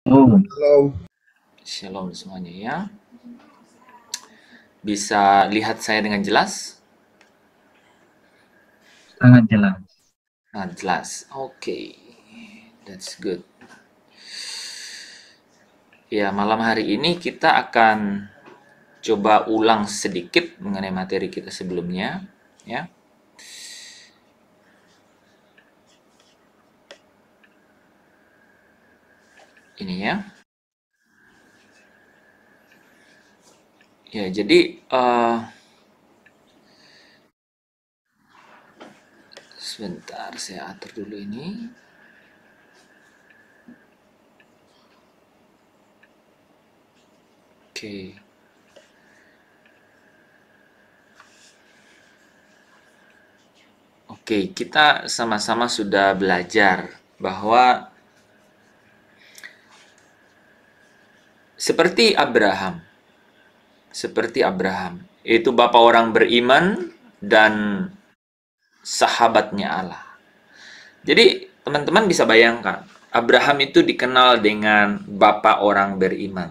Oh, Halo, Shalom semuanya ya. Bisa lihat saya dengan jelas? sangat jelas. Nah, jelas. Oke. That's good. Ya, malam hari ini kita akan coba ulang sedikit mengenai materi kita sebelumnya, ya. Ini ya. Ya, jadi sebentar saya atur dulu ini. Oke. Oke, kita sama-sama sudah belajar bahwa seperti Abraham, itu bapak orang beriman dan sahabatnya Allah. Jadi teman-teman bisa bayangkan, Abraham itu dikenal dengan bapak orang beriman.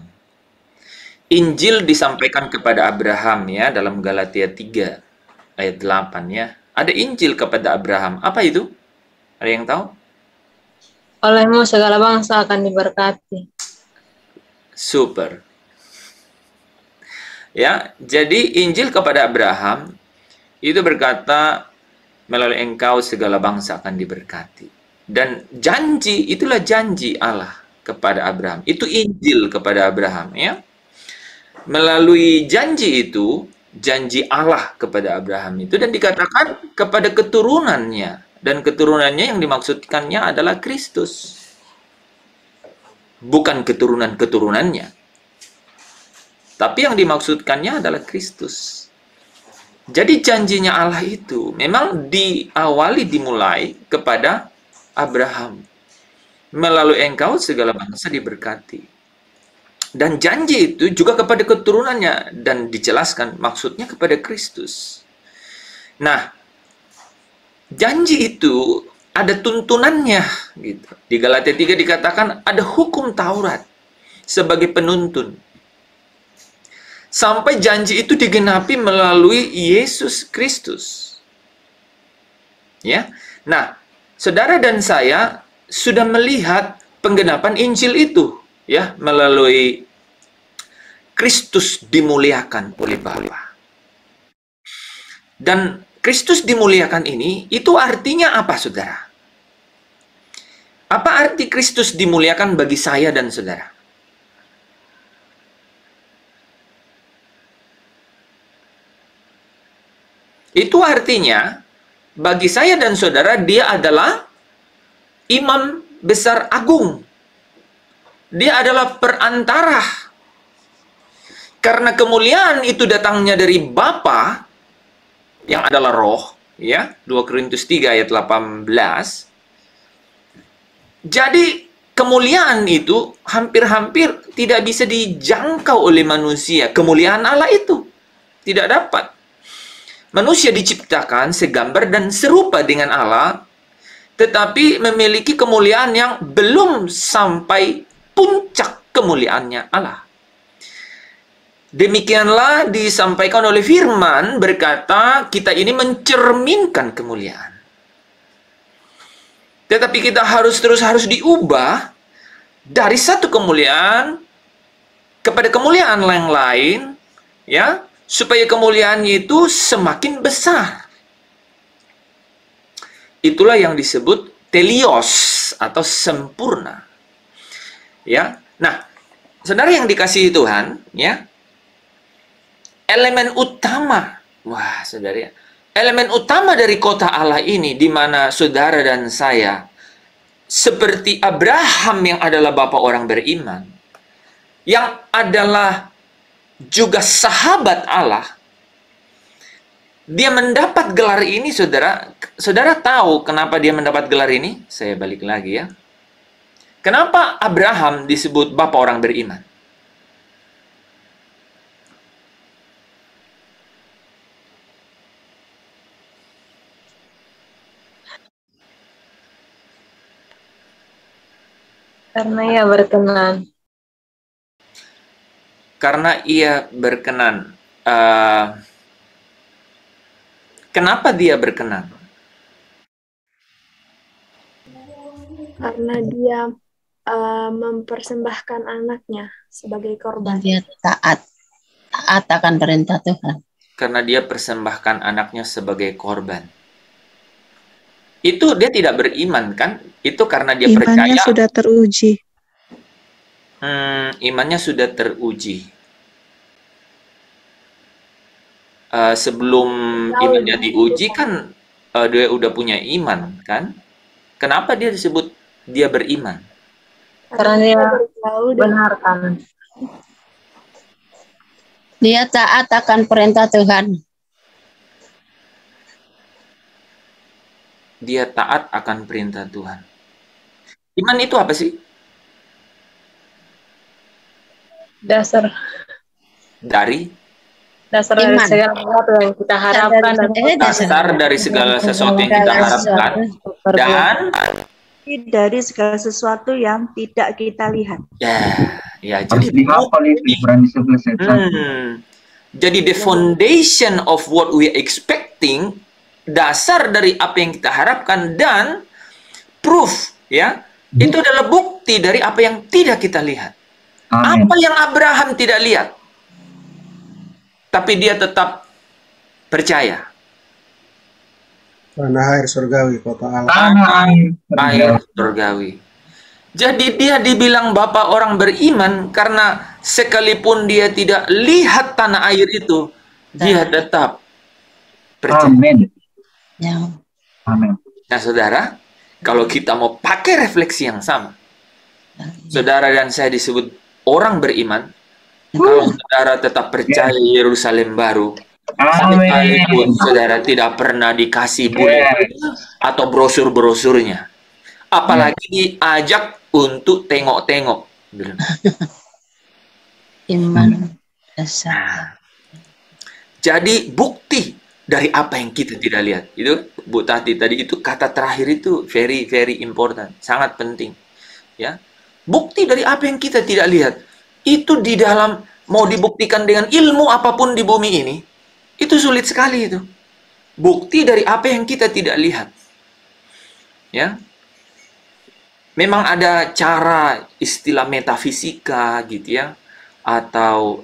Injil disampaikan kepada Abraham ya dalam Galatia 3 ayat 8 ya. Ada Injil kepada Abraham. Apa itu? Ada yang tahu? Olehmu segala bangsa akan diberkati. Super. Ya, jadi Injil kepada Abraham itu berkata melalui engkau segala bangsa akan diberkati. Dan janji, itulah janji Allah kepada Abraham. Itu Injil kepada Abraham ya. Melalui janji itu, janji Allah kepada Abraham itu dan dikatakan kepada keturunannya. Dan keturunannya yang dimaksudkannya adalah Kristus. Bukan keturunan-keturunannya. Tapi yang dimaksudkannya adalah Kristus. Jadi janjinya Allah itu memang dimulai kepada Abraham. Melalui engkau segala bangsa diberkati. Dan janji itu juga kepada keturunannya dan dijelaskan maksudnya kepada Kristus. Nah, janji itu ada tuntunannya gitu. Di Galatia 3 dikatakan ada hukum Taurat sebagai penuntun. Sampai janji itu digenapi melalui Yesus Kristus. Ya. Nah, saudara dan saya sudah melihat penggenapan Injil itu ya melalui Kristus dimuliakan oleh Bapa. Dan Kristus dimuliakan ini itu artinya apa, Saudara? Apa arti Kristus dimuliakan bagi saya dan saudara? Itu artinya bagi saya dan saudara dia adalah imam besar agung. Dia adalah perantara. Karena kemuliaan itu datangnya dari Bapa yang adalah roh, ya. 2 Korintus 3 ayat 18. Jadi kemuliaan itu hampir-hampir tidak bisa dijangkau oleh manusia. Kemuliaan Allah itu tidak dapat. Manusia diciptakan segambar dan serupa dengan Allah, tetapi memiliki kemuliaan yang belum sampai puncak kemuliaannya Allah. Demikianlah disampaikan oleh firman berkata, kita ini mencerminkan kemuliaan. Tetapi kita harus diubah dari satu kemuliaan kepada kemuliaan yang lain, ya, supaya kemuliaannya itu semakin besar. Itulah yang disebut telios atau sempurna. Ya. Nah, saudara yang dikasihi Tuhan, ya, elemen utama, wah saudara, elemen utama dari kota Allah ini di mana saudara dan saya seperti Abraham yang adalah bapak orang beriman, yang adalah juga sahabat Allah, dia mendapat gelar ini, saudara. Saudara tahu kenapa dia mendapat gelar ini? Saya balik lagi ya. Kenapa Abraham disebut bapak orang beriman? Karena ia berkenan. Karena ia berkenan. Kenapa dia berkenan? Karena dia mempersembahkan anaknya sebagai korban. Dia taat akan perintah Tuhan. Karena dia persembahkan anaknya sebagai korban. Itu dia tidak beriman kan? Itu karena dia Imannya percaya. sudah teruji. Imannya sudah teruji. Sebelum imannya diuji kan dia udah punya iman kan? Kenapa dia disebut dia beriman? Karena dia benarkan. Dia taat akan perintah Tuhan. Dia taat akan perintah Tuhan. Iman itu apa sih? Dasar Dari Iman. segala sesuatu yang kita harapkan. dasar dari segala sesuatu yang kita harapkan. Dan dari segala sesuatu yang tidak kita lihat. ya Harus jadi dihafal itu Ibrani 11 ayat 1. jadi the foundation of what we expecting, dasar dari apa yang kita harapkan, dan proof ya, itu adalah bukti dari apa yang tidak kita lihat. Amin. Apa yang Abraham tidak lihat, tapi dia tetap percaya. Tanah air surgawi, kota Allah. Tanah Air surgawi. Jadi dia dibilang bapak orang beriman karena sekalipun dia tidak lihat tanah air itu, dia tetap percaya. Amin. Ya. Amin. Nah saudara, kalau kita mau pakai refleksi yang sama, saudara dan saya disebut orang beriman, kalau saudara tetap percaya Yerusalem baru, sekalipun saudara tidak pernah dikasih bulan atau brosur-brosurnya, apalagi diajak untuk tengok-tengok. Iman dasar. Jadi bukti dari apa yang kita tidak lihat. Itu Bu Tati tadi, itu kata terakhir itu very very important, sangat penting. Ya, bukti dari apa yang kita tidak lihat. Itu di dalam, mau dibuktikan dengan ilmu apapun di bumi ini, itu sulit sekali itu. Bukti dari apa yang kita tidak lihat. Ya. Memang ada cara istilah metafisika gitu ya, atau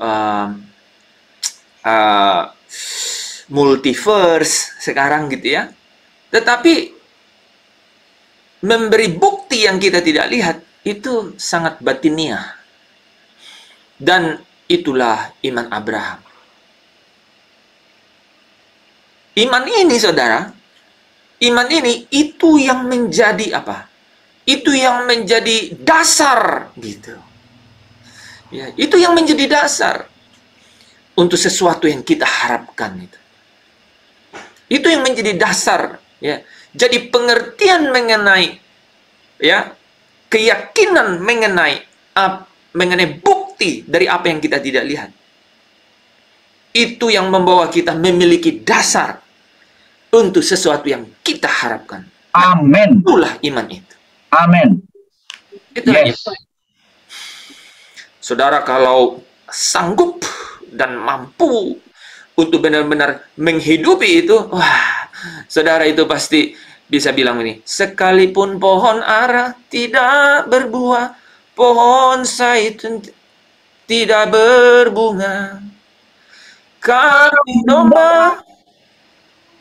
multiverse sekarang gitu ya. Tetapi memberi bukti yang kita tidak lihat itu sangat batiniah. Dan itulah iman Abraham. Iman ini saudara, iman ini itu yang menjadi apa? Itu yang menjadi dasar gitu. Ya, itu yang menjadi dasar untuk sesuatu yang kita harapkan itu. Itu yang menjadi dasar ya. Jadi pengertian mengenai ya, keyakinan mengenai bukti dari apa yang kita tidak lihat. Itu yang membawa kita memiliki dasar untuk sesuatu yang kita harapkan. Amin. Itulah iman itu. Amin. Itulah Yes. iman. Saudara kalau sanggup dan mampu untuk benar-benar menghidupi itu, wah, saudara itu pasti bisa bilang ini, sekalipun pohon ara tidak berbuah, pohon zaitun tidak berbunga, kambing domba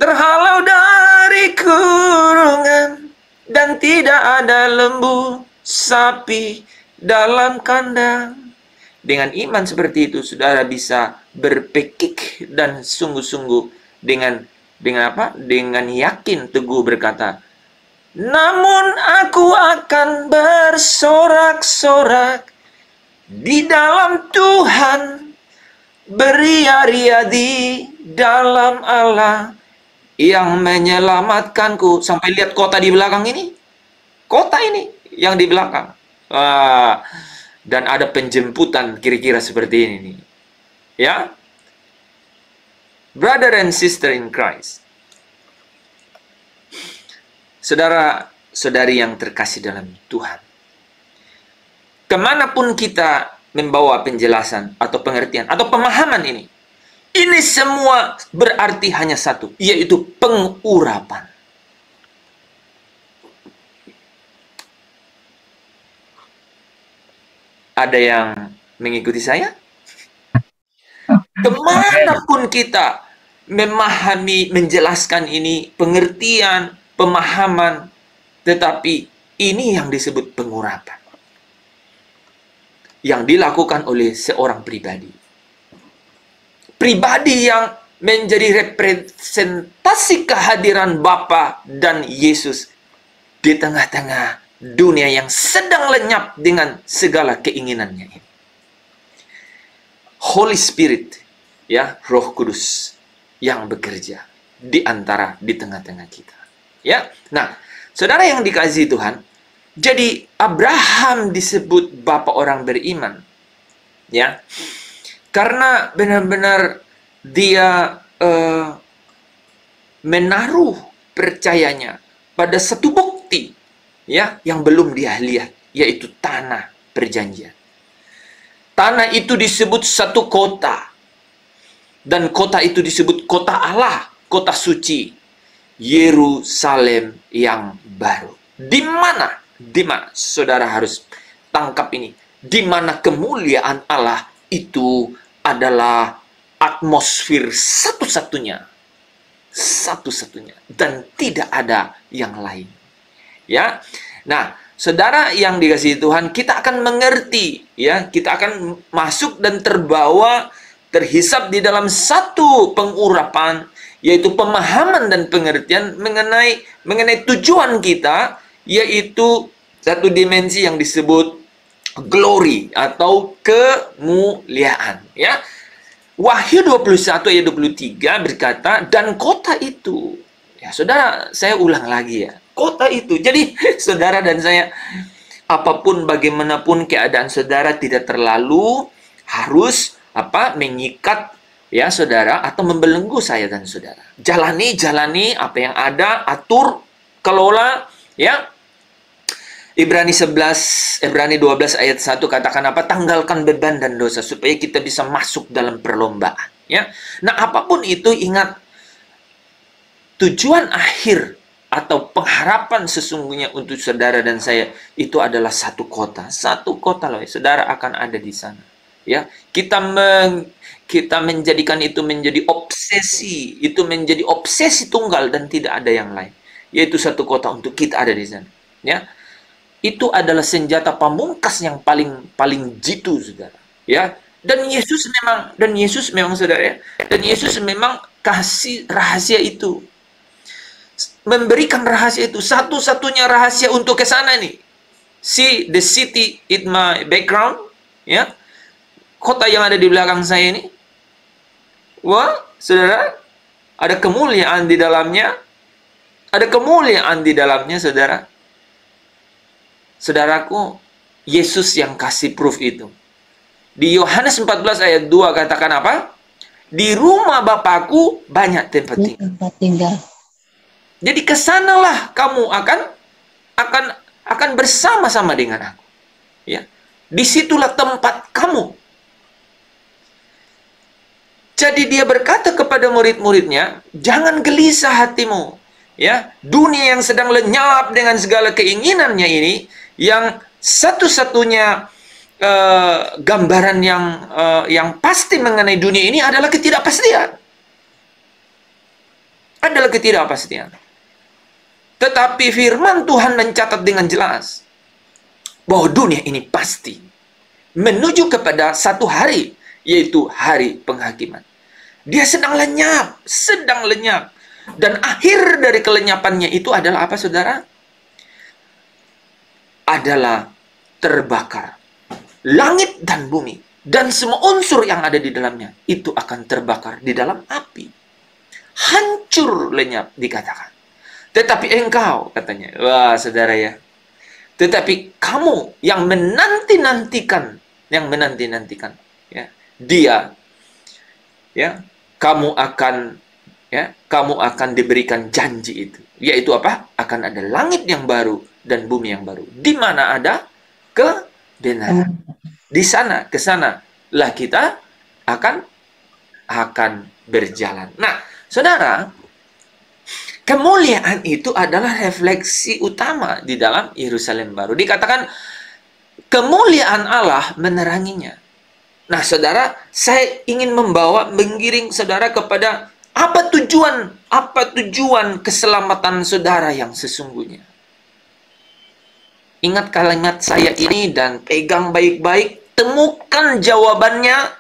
terhalau dari kurungan, dan tidak ada lembu sapi dalam kandang. Dengan iman seperti itu, saudara bisa berpekik dan sungguh-sungguh dengan apa? Dengan yakin teguh berkata, namun aku akan bersorak-sorak di dalam Tuhan, beria-ria di dalam Allah yang menyelamatkanku. Sampai lihat kota di belakang ini, kota ini yang di belakang. Dan ada penjemputan kira-kira seperti ini nih. Ya. Brother and sister in Christ. Saudara-saudari yang terkasih dalam Tuhan. kemanapun kita membawa penjelasan atau pengertian atau pemahaman ini semua berarti hanya satu, yaitu pengurapan. Ada yang mengikuti saya? Kemanapun kita memahami, menjelaskan ini, pengertian, pemahaman, tetapi ini yang disebut pengurapan. Yang dilakukan oleh seorang pribadi. Pribadi yang menjadi representasi kehadiran Bapa dan Yesus di tengah-tengah dunia yang sedang lenyap dengan segala keinginannya ini. Holy Spirit, ya, Roh Kudus yang bekerja di tengah-tengah kita. Ya. Nah, saudara yang dikasihi Tuhan, jadi Abraham disebut bapa orang beriman. Ya. Karena benar-benar dia menaruh percayanya pada satu bukti, ya, yang belum dia lihat, yaitu tanah perjanjian. Tanah itu disebut satu kota. Dan kota itu disebut kota Allah, kota suci, Yerusalem yang baru. Di mana? Di mana? Saudara harus tangkap ini. Di mana kemuliaan Allah itu adalah atmosfer satu-satunya. Satu-satunya. Dan tidak ada yang lain. Ya. Nah, saudara yang dikasihi Tuhan, kita akan mengerti, ya, kita akan masuk dan terhisap di dalam satu pengurapan, yaitu pemahaman dan pengertian mengenai tujuan kita, yaitu satu dimensi yang disebut glory atau kemuliaan, ya. Wahyu 21 ayat 23 berkata, dan kota itu, ya saudara, saya ulang lagi ya, kota itu. Jadi saudara dan saya, apapun bagaimanapun keadaan saudara, tidak terlalu harus mengikat, ya saudara, atau membelenggu saya dan saudara. Jalani apa yang ada, atur, kelola, ya. Ibrani 12 ayat 1 katakan apa? Tanggalkan beban dan dosa supaya kita bisa masuk dalam perlombaan, ya. Nah, apapun itu, ingat, tujuan akhir atau pengharapan sesungguhnya untuk saudara dan saya itu adalah satu kota. Satu kota loh, saudara akan ada di sana. Ya, kita menjadikan itu menjadi obsesi, itu menjadi obsesi tunggal dan tidak ada yang lain, yaitu satu kota untuk kita ada di sana. Ya, itu adalah senjata pamungkas yang paling jitu, saudara. Ya, dan Yesus memang saudara, ya, dan Yesus memang kasih rahasia itu, memberikan rahasia itu, satu-satunya rahasia untuk ke sana nih. See the city in my background, ya. Kota yang ada di belakang saya ini. Wah, saudara, ada kemuliaan di dalamnya. Ada kemuliaan di dalamnya, saudara. Saudaraku, Yesus yang kasih proof itu. Di Yohanes 14 ayat 2 katakan apa? Di rumah Bapakku banyak tempat tinggal. Jadi kesanalah kamu akan bersama-sama dengan aku. Ya. Disitulah tempat kamu. Jadi dia berkata kepada murid-muridnya, jangan gelisah hatimu. Ya, dunia yang sedang lenyap dengan segala keinginannya ini, yang satu-satunya gambaran yang pasti mengenai dunia ini adalah ketidakpastian. Adalah ketidakpastian. Tetapi firman Tuhan mencatat dengan jelas bahwa dunia ini pasti menuju kepada satu hari, yaitu hari penghakiman. Dia sedang lenyap. Dan akhir dari kelenyapannya itu adalah apa, saudara? Adalah terbakar. Langit dan bumi dan semua unsur yang ada di dalamnya itu akan terbakar di dalam api. Hancur lenyap dikatakan. Tetapi engkau, katanya, wah saudara ya, tetapi kamu yang menanti-nantikan, ya, dia, ya, kamu akan diberikan janji itu, yaitu apa? Akan ada langit yang baru dan bumi yang baru, di mana ada benar. Di sana, ke sana lah kita akan berjalan. Nah, saudara, kemuliaan itu adalah refleksi utama di dalam Yerusalem baru. Dikatakan kemuliaan Allah meneranginya. Nah, saudara, saya ingin menggiring saudara kepada apa tujuan keselamatan saudara yang sesungguhnya. Ingat kalimat saya ini dan pegang baik-baik. Temukan jawabannya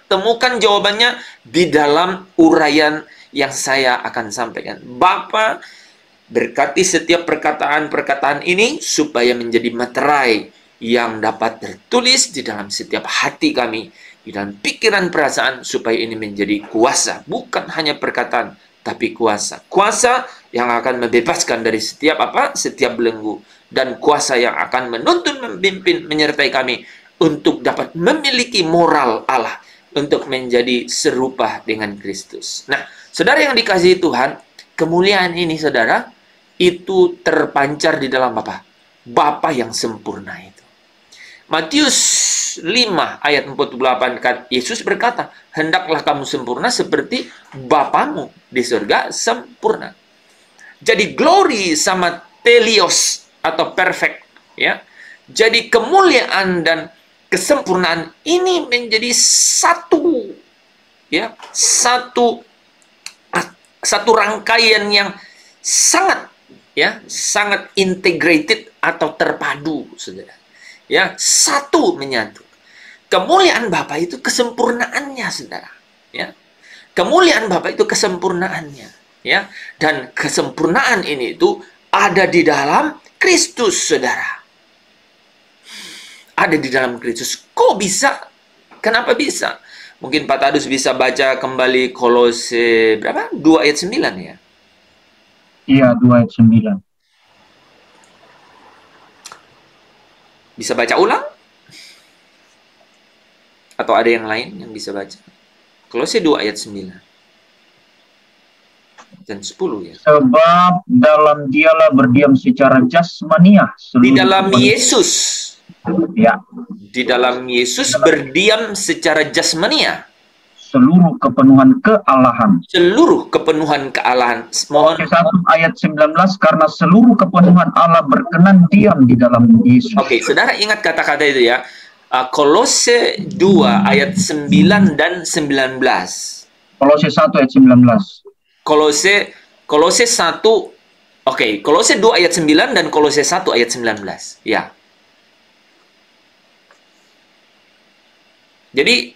di dalam uraian yang saya akan sampaikan. Bapa, berkati setiap perkataan-perkataan ini supaya menjadi materai yang dapat tertulis di dalam setiap hati kami, di dalam pikiran perasaan, supaya ini menjadi kuasa, bukan hanya perkataan, tapi kuasa. Kuasa yang akan membebaskan dari setiap belenggu, dan kuasa yang akan menuntun, memimpin, menyertai kami untuk dapat memiliki moral Allah, untuk menjadi serupa dengan Kristus. Nah, saudara yang dikasihi Tuhan, kemuliaan ini, saudara, itu terpancar di dalam apa? Bapa yang sempurna itu. Matius 5 ayat 48, Yesus berkata, hendaklah kamu sempurna seperti Bapamu di surga sempurna. Jadi glory sama telios atau perfect, ya. Jadi kemuliaan dan kesempurnaan ini menjadi satu, ya, satu rangkaian yang sangat integrated atau terpadu, saudara. Ya, satu menyatu. Kemuliaan Bapa itu kesempurnaannya, saudara. Ya, kemuliaan Bapa itu kesempurnaannya, ya, dan kesempurnaan ini itu ada di dalam Kristus, saudara. Ada di dalam Kristus. Kok bisa? Kenapa bisa? Mungkin Pak Tadus bisa baca kembali Kolose berapa? 2 ayat 9 ya? Iya, 2 ayat 9. Bisa baca ulang? Atau ada yang lain yang bisa baca? Kolose 2 ayat 9 dan 10 ya. Sebab dalam dialah berdiam secara jasmaniah. Di dalam Yesus. Ya. Di dalam Yesus berdiam secara jasmania. Seluruh kepenuhan kealahan. Seluruh kepenuhan kealahan. Mohon. 1 ayat 19, karena seluruh kepenuhan Allah berkenan diam di dalam Yesus. Oke, saudara ingat kata-kata itu ya. Kolose 2 ayat 9 dan 19. Kolose 1 ayat 19. Kolose 1, oke, Kolose 2 ayat 9 dan Kolose 1 ayat 19. Ya. Jadi,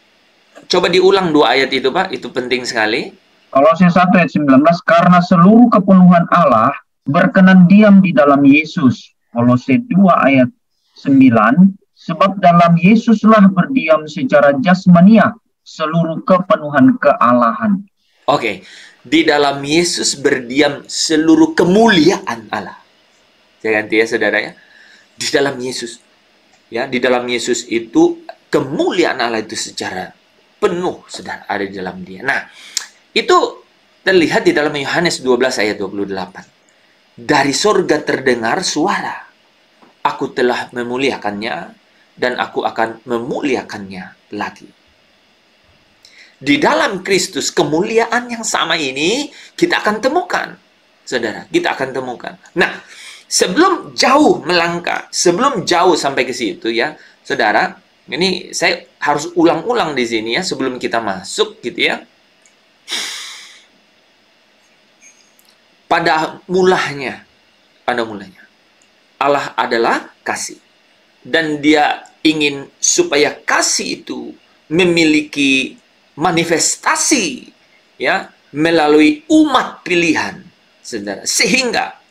coba diulang 2 ayat itu, Pak. Itu penting sekali. Kolose 1 ayat 19, karena seluruh kepenuhan Allah berkenan diam di dalam Yesus. Kolose 2 ayat 9, sebab dalam Yesuslah berdiam secara jasmania seluruh kepenuhan kealahan. Oke, di dalam Yesus berdiam seluruh kemuliaan Allah. Saya ganti ya, saudara ya. Di dalam Yesus. Ya, di dalam Yesus itu kemuliaan Allah itu secara penuh, saudara, ada di dalam dia. Nah, itu terlihat di dalam Yohanes 12 ayat 28. Dari sorga terdengar suara, aku telah memuliakannya, dan aku akan memuliakannya lagi. Di dalam Kristus, kemuliaan yang sama ini kita akan temukan, saudara. Kita akan temukan. Nah, sebelum jauh melangkah, sebelum jauh sampai ke situ ya, saudara, ini saya harus ulang-ulang di sini ya sebelum kita masuk gitu ya. Pada mulanya Allah adalah kasih, dan Dia ingin supaya kasih itu memiliki manifestasi ya melalui umat pilihan, saudara, sehingga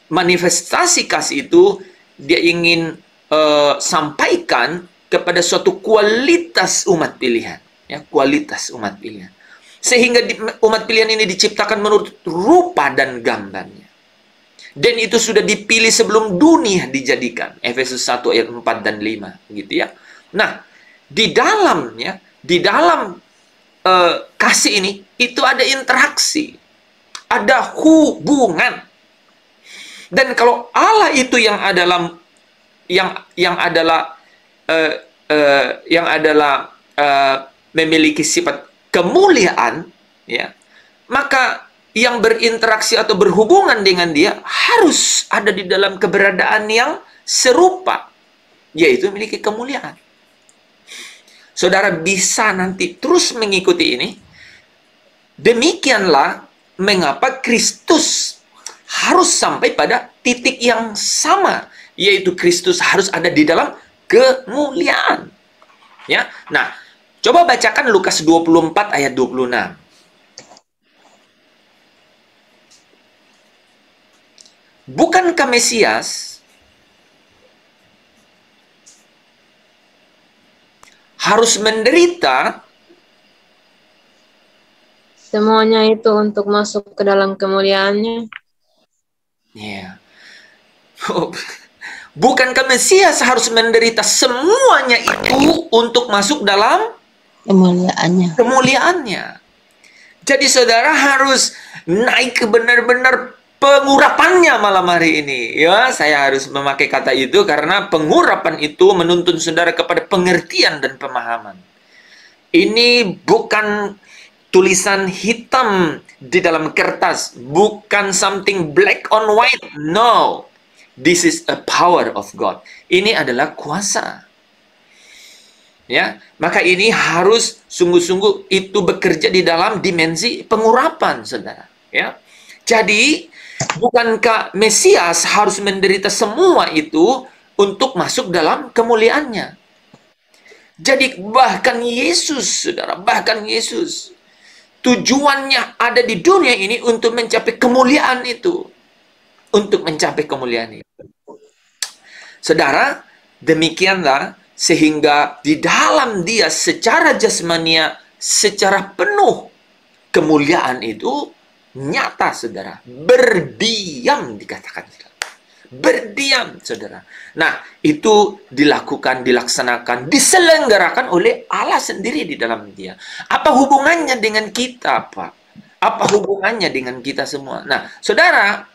manifestasi kasih itu Dia ingin sampaikan kepada suatu kualitas umat pilihan, ya, kualitas umat pilihan, sehingga umat pilihan ini diciptakan menurut rupa dan gambarnya, dan itu sudah dipilih sebelum dunia dijadikan. Efesus 1 ayat 4 dan 5 gitu ya. Nah, di dalam kasih ini itu ada interaksi, ada hubungan, dan kalau Allah itu yang dalam yang adalah memiliki sifat kemuliaan, ya, maka yang berinteraksi atau berhubungan dengan dia harus ada di dalam keberadaan yang serupa, yaitu memiliki kemuliaan. Saudara bisa nanti terus mengikuti ini. Demikianlah mengapa Kristus harus sampai pada titik yang sama, yaitu Kristus harus ada di dalam kemuliaan. Ya. Nah, coba bacakan Lukas 24 ayat 26. Bukankah Mesias harus menderita? Semuanya itu untuk masuk ke dalam kemuliaannya. Ya. Bukankah Mesias harus menderita semuanya itu untuk masuk dalam kemuliaannya? Jadi saudara harus naik ke benar-benar pengurapannya malam hari ini. Ya, saya harus memakai kata itu karena pengurapan itu menuntun saudara kepada pengertian dan pemahaman. Ini bukan tulisan hitam di dalam kertas, bukan something black on white. No. This is a power of God. Ini adalah kuasa. Ya, maka ini harus sungguh-sungguh itu bekerja di dalam dimensi pengurapan, saudara. Ya, jadi bukankah Mesias harus menderita semua itu untuk masuk dalam kemuliaannya? Jadi bahkan Yesus, saudara, bahkan Yesus tujuannya ada di dunia ini untuk mencapai kemuliaan itu. Untuk mencapai kemuliaan itu. Saudara, demikianlah sehingga di dalam dia secara jasmania, secara penuh kemuliaan itu nyata, saudara. Berdiam dikatakan. Berdiam, saudara. Nah, itu dilakukan, dilaksanakan, diselenggarakan oleh Allah sendiri di dalam dia. Apa hubungannya dengan kita, Pak? Apa hubungannya dengan kita semua? Nah, saudara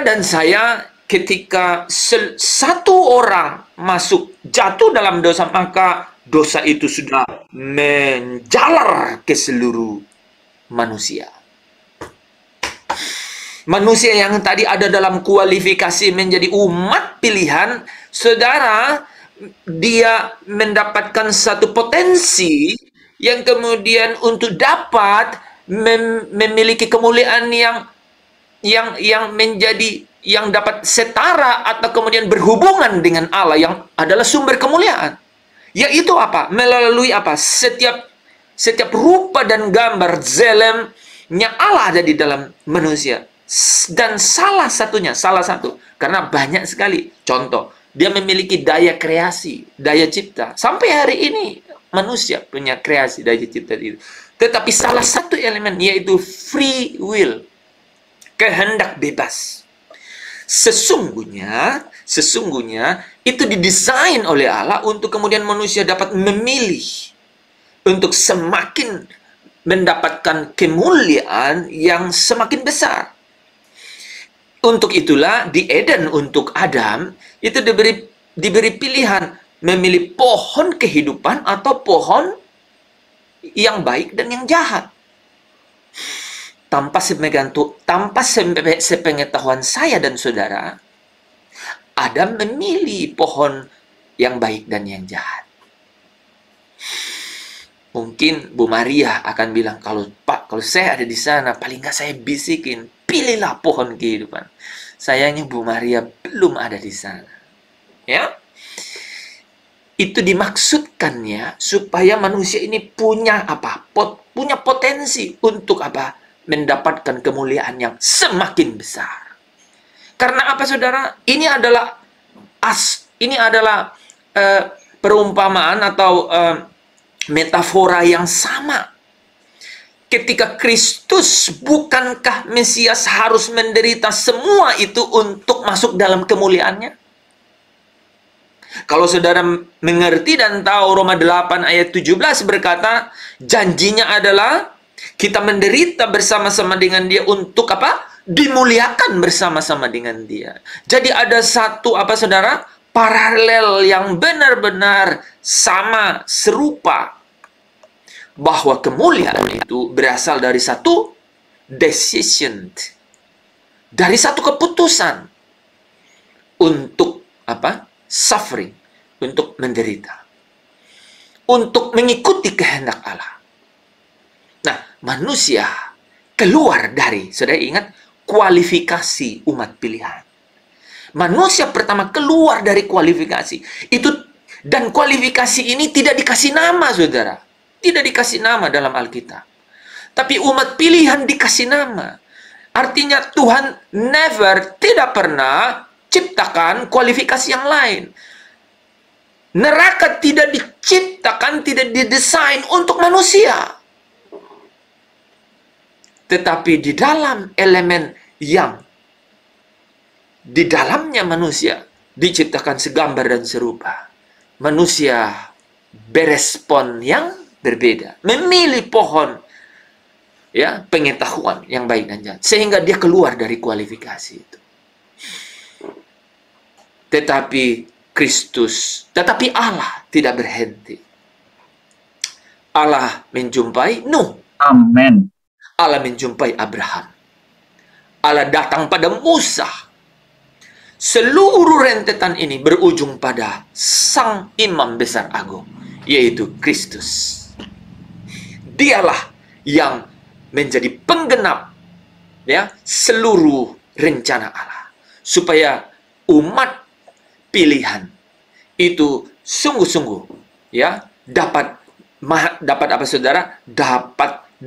dan saya ketika satu orang jatuh dalam dosa, maka dosa itu sudah menjalar ke seluruh manusia. Manusia yang tadi ada dalam kualifikasi menjadi umat pilihan, saudara, dia mendapatkan satu potensi yang kemudian untuk dapat memiliki kemuliaan yang dapat setara atau kemudian berhubungan dengan Allah yang adalah sumber kemuliaan. Yaitu apa? Melalui apa? Setiap rupa dan gambar zelemnya Allah ada di dalam manusia. Dan salah satu, karena banyak sekali. Contoh, dia memiliki daya kreasi, daya cipta. Sampai hari ini manusia punya kreasi, daya cipta itu. Tetapi salah satu elemen yaitu free will. Kehendak bebas. Sesungguhnya itu didesain oleh Allah untuk kemudian manusia dapat memilih untuk semakin mendapatkan kemuliaan yang semakin besar. Untuk itulah di Eden untuk Adam itu diberi pilihan memilih pohon kehidupan atau pohon yang baik dan yang jahat. Tanpa sepengetahuan saya dan saudara, Adam memilih pohon yang baik dan yang jahat. Mungkin Bu Maria akan bilang, kalau saya ada di sana, paling nggak saya bisikin, pilihlah pohon kehidupan. Sayangnya Bu Maria belum ada di sana. Ya, itu dimaksudkannya supaya manusia ini punya apa? Punya potensi untuk apa? Mendapatkan kemuliaan yang semakin besar. Karena apa, saudara? Ini adalah perumpamaan atau metafora yang sama. Ketika Kristus, bukankah Mesias harus menderita semua itu untuk masuk dalam kemuliaannya? Kalau saudara mengerti dan tahu Roma 8 ayat 17 berkata, janjinya adalah kita menderita bersama-sama dengan dia untuk apa? dimuliakan bersama-sama dengan Dia. Jadi ada satu saudara? Paralel yang benar-benar sama, serupa. Bahwa kemuliaan itu berasal dari satu decision. Dari satu keputusan untuk suffering, untuk menderita. Untuk mengikuti kehendak Allah. Nah, manusia keluar dari, saudara ingat, kualifikasi umat pilihan. Manusia pertama keluar dari kualifikasi. Dan kualifikasi ini tidak dikasih nama, saudara. Tidak dikasih nama dalam Alkitab. Tapi umat pilihan dikasih nama. Artinya Tuhan tidak pernah ciptakan kualifikasi yang lain. Neraka tidak diciptakan, tidak didesain untuk manusia. Tetapi di dalam elemen yang di dalamnya manusia diciptakan segambar dan serupa. Manusia berespon yang berbeda. Memilih pohon pengetahuan yang baik dan jahat. Sehingga dia keluar dari kualifikasi itu. Tetapi Allah tidak berhenti. Allah menjumpai Nuh. Amin. Allah menjumpai Abraham. Allah datang pada Musa. Seluruh rentetan ini berujung pada Sang Imam Besar Agung, yaitu Kristus. Dialah yang menjadi penggenap seluruh rencana Allah, supaya umat pilihan itu sungguh-sungguh dapat saudara? Dapat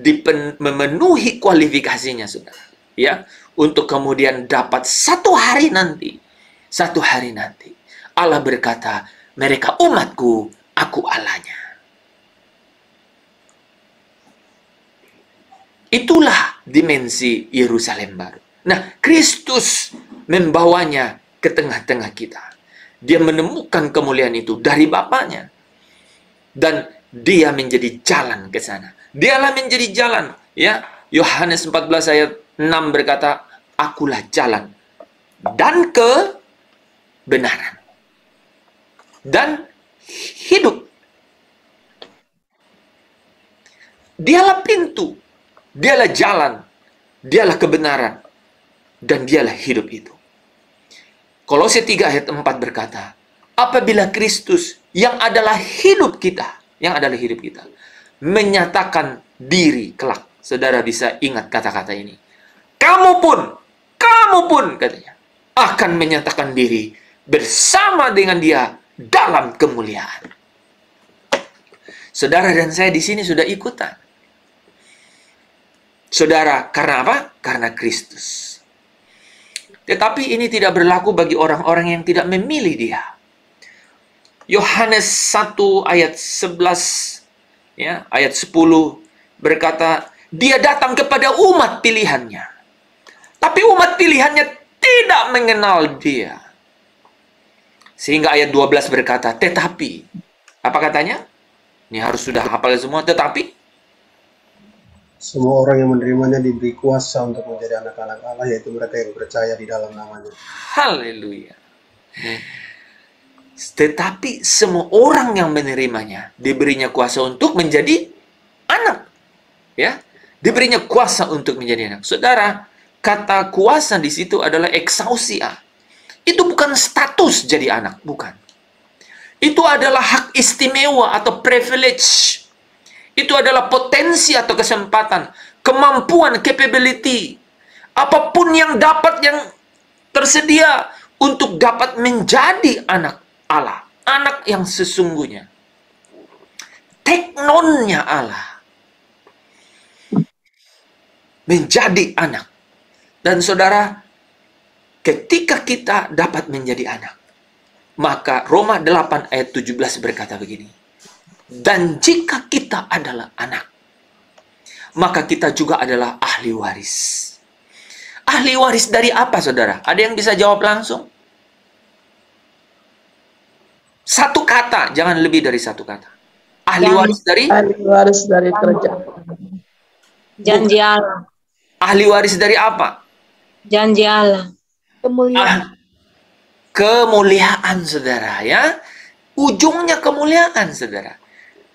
memenuhi kualifikasinya, saudara. Untuk kemudian dapat satu hari nanti Allah berkata, mereka umatku, aku Allahnya. Itulah dimensi Yerusalem baru. Nah, Kristus membawanya ke tengah-tengah kita. Dia menemukan kemuliaan itu dari Bapaknya. Dan dia menjadi jalan ke sana. Dialah menjadi jalan. Yohanes 14 ayat 6 berkata, akulah jalan dan kebenaran dan hidup. Dialah pintu, dialah jalan, dialah kebenaran, dan dialah hidup itu. Kolose 3 ayat 4 berkata, apabila Kristus yang adalah hidup kita, menyatakan diri kelak. Saudara bisa ingat kata-kata ini. Kamu pun katanya, akan menyatakan diri bersama dengan Dia dalam kemuliaan. Saudara dan saya di sini sudah ikutan. Saudara, karena apa? Karena Kristus. Tetapi ini tidak berlaku bagi orang-orang yang tidak memilih Dia. Yohanes 1 ayat 11 ayat 10 berkata, Dia datang kepada umat pilihannya. Tapi umat pilihannya tidak mengenal Dia. Sehingga ayat 12 berkata, tetapi, apa katanya? Ini harus sudah hafal semua, tetapi semua orang yang menerimanya diberi kuasa untuk menjadi anak-anak Allah, yaitu mereka yang percaya di dalam namanya. Haleluya. Tetapi semua orang yang menerimanya diberinya kuasa untuk menjadi anak. Diberinya kuasa untuk menjadi anak. Saudara, kata kuasa di situ adalah exousia. Itu bukan status jadi anak, bukan. Itu adalah hak istimewa atau privilege. Itu adalah potensi atau kesempatan, kemampuan, capability. Apapun yang tersedia untuk dapat menjadi anak Allah, anak yang sesungguhnya. Teknonnya Allah. Menjadi anak. Dan saudara, ketika kita dapat menjadi anak, maka Roma 8 ayat 17 berkata begini. Dan jika kita adalah anak, maka kita juga adalah ahli waris. Ahli waris dari apa, saudara? Ada yang bisa jawab langsung? Satu kata, jangan lebih dari satu kata. Ahli waris kerja. Janji Allah. Ahli waris dari apa? Janji Allah. Kemuliaan. Kemuliaan, saudara, ya. Ujungnya kemuliaan, saudara.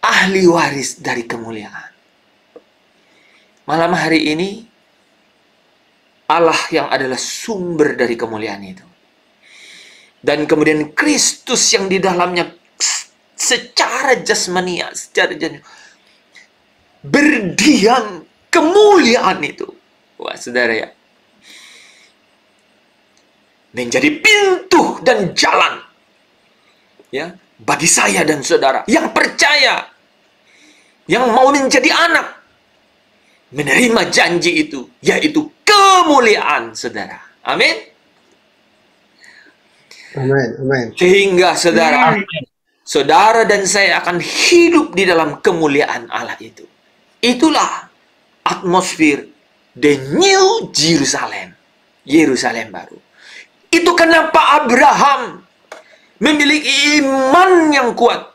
Ahli waris dari kemuliaan. Malam hari ini, Allah yang adalah sumber dari kemuliaan itu. Dan kemudian Kristus yang di dalamnya secara jasmania, secara jasmania, berdiam kemuliaan itu. Wah, saudara ya. Menjadi pintu dan jalan, ya, bagi saya dan saudara yang percaya, yang mau menjadi anak, menerima janji itu, yaitu kemuliaan, saudara. Amin. Amin. Amin. Sehingga saudara dan saya akan hidup di dalam kemuliaan Allah itu. Itulah atmosfer the new Jerusalem, Yerusalem baru. Itu kenapa Abraham memiliki iman yang kuat.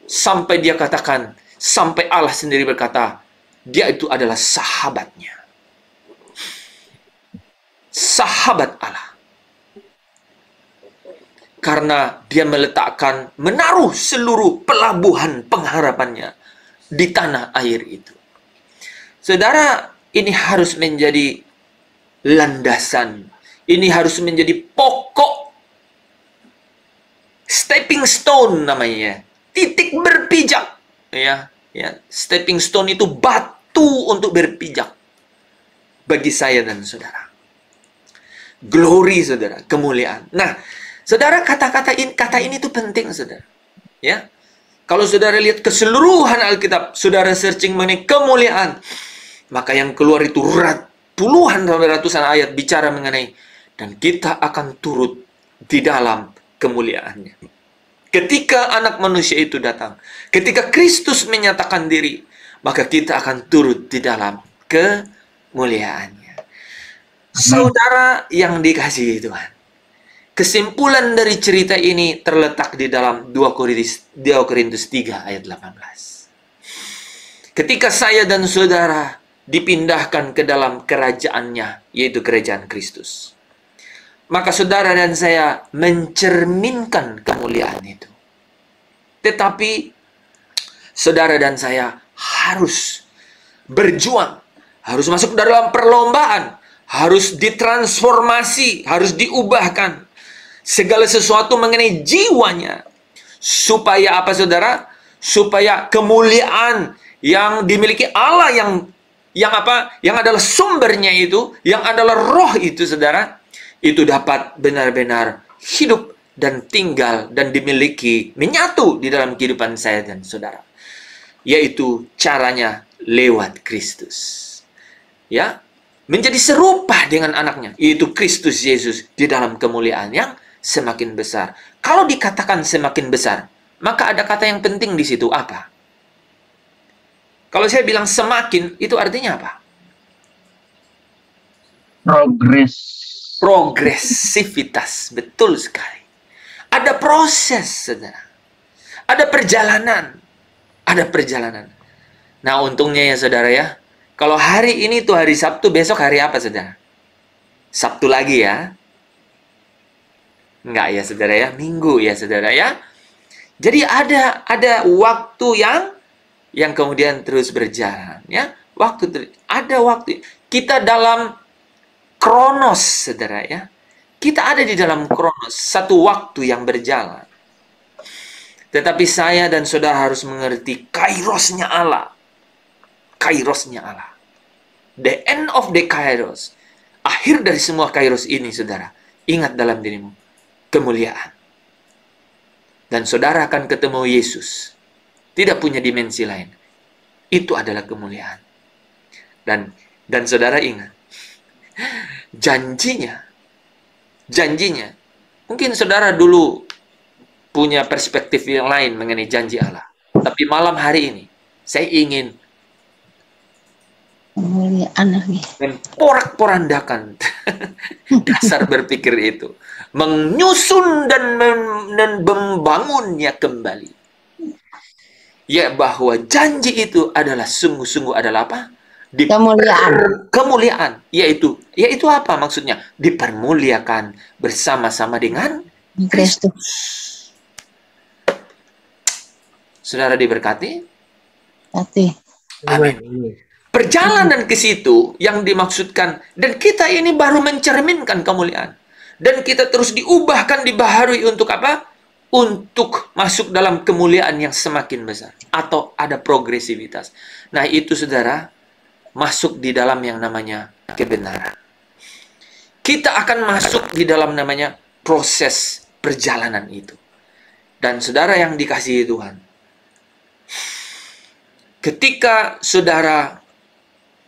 Sampai dia katakan, sampai Allah sendiri berkata, dia itu adalah sahabatnya. Sahabat Allah. Karena dia menaruh seluruh pelabuhan pengharapannya di tanah air itu. Saudara, ini harus menjadi landasan. Ini harus menjadi pokok, stepping stone namanya, titik berpijak, ya. Stepping stone itu batu untuk berpijak bagi saya dan saudara. Glory, saudara, kemuliaan. Nah, saudara, kata ini tuh penting, saudara. Ya, kalau saudara lihat keseluruhan Alkitab, saudara searching mengenai kemuliaan, maka yang keluar itu puluhan sampai ratusan ayat bicara mengenai, dan kita akan turut di dalam kemuliaannya. Ketika anak manusia itu datang, ketika Kristus menyatakan diri, maka kita akan turut di dalam kemuliaannya. Saudara yang dikasihi Tuhan, kesimpulan dari cerita ini terletak di dalam 2 Korintus 3 ayat 18. Ketika saya dan saudara dipindahkan ke dalam kerajaannya, yaitu kerajaan Kristus, maka saudara dan saya mencerminkan kemuliaan itu. Tetapi saudara dan saya harus berjuang, harus masuk dalam perlombaan, harus ditransformasi, harus diubahkan segala sesuatu mengenai jiwanya. Supaya apa, saudara? Supaya kemuliaan yang dimiliki Allah yang adalah sumbernya itu, yang adalah roh itu, saudara, itu dapat benar-benar hidup dan tinggal dan dimiliki, menyatu di dalam kehidupan saya dan saudara. Yaitu caranya lewat Kristus. Ya, menjadi serupa dengan anaknya, yaitu Kristus Yesus di dalam kemuliaan yang semakin besar. Kalau dikatakan semakin besar, maka ada kata yang penting di situ, apa? Kalau saya bilang semakin, itu artinya apa? Progresivitas, betul sekali. Ada proses, saudara. Ada perjalanan. Nah, untungnya ya, saudara ya, kalau hari ini tuh hari Sabtu, besok hari apa, saudara? Sabtu lagi ya? Enggak ya, saudara ya? Minggu ya, saudara ya? Jadi ada waktu yang kemudian terus berjalan, ya. Ada waktu. Kita dalam kronos, saudara ya. Kita ada di dalam kronos, satu waktu yang berjalan. Tetapi saya dan saudara harus mengerti kairosnya Allah. Kairosnya Allah. The end of the kairos. Akhir dari semua kairos ini, saudara. Ingat dalam dirimu. Kemuliaan. Dan saudara akan ketemu Yesus. Tidak punya dimensi lain. Itu adalah kemuliaan. Dan saudara ingat. Janjinya. Mungkin saudara dulu punya perspektif yang lain mengenai janji Allah. Tapi malam hari ini, saya ingin kemuliaan lagi. Porak-porandakan dasar berpikir itu. Menyusun dan membangunnya kembali. Ya, bahwa janji itu adalah sungguh-sungguh adalah apa? Kemuliaan. Yaitu apa maksudnya? Dipermuliakan bersama-sama dengan Kristus. Saudara diberkati? Amin. Amin. Perjalanan ke situ yang dimaksudkan, dan kita ini baru mencerminkan kemuliaan. Dan kita terus diubahkan, dibaharui untuk apa? Untuk masuk dalam kemuliaan yang semakin besar. Atau ada progresivitas. Nah itu saudara, masuk di dalam yang namanya kebenaran. Kita akan masuk di dalam namanya proses perjalanan itu. Dan saudara yang dikasihi Tuhan, ketika saudara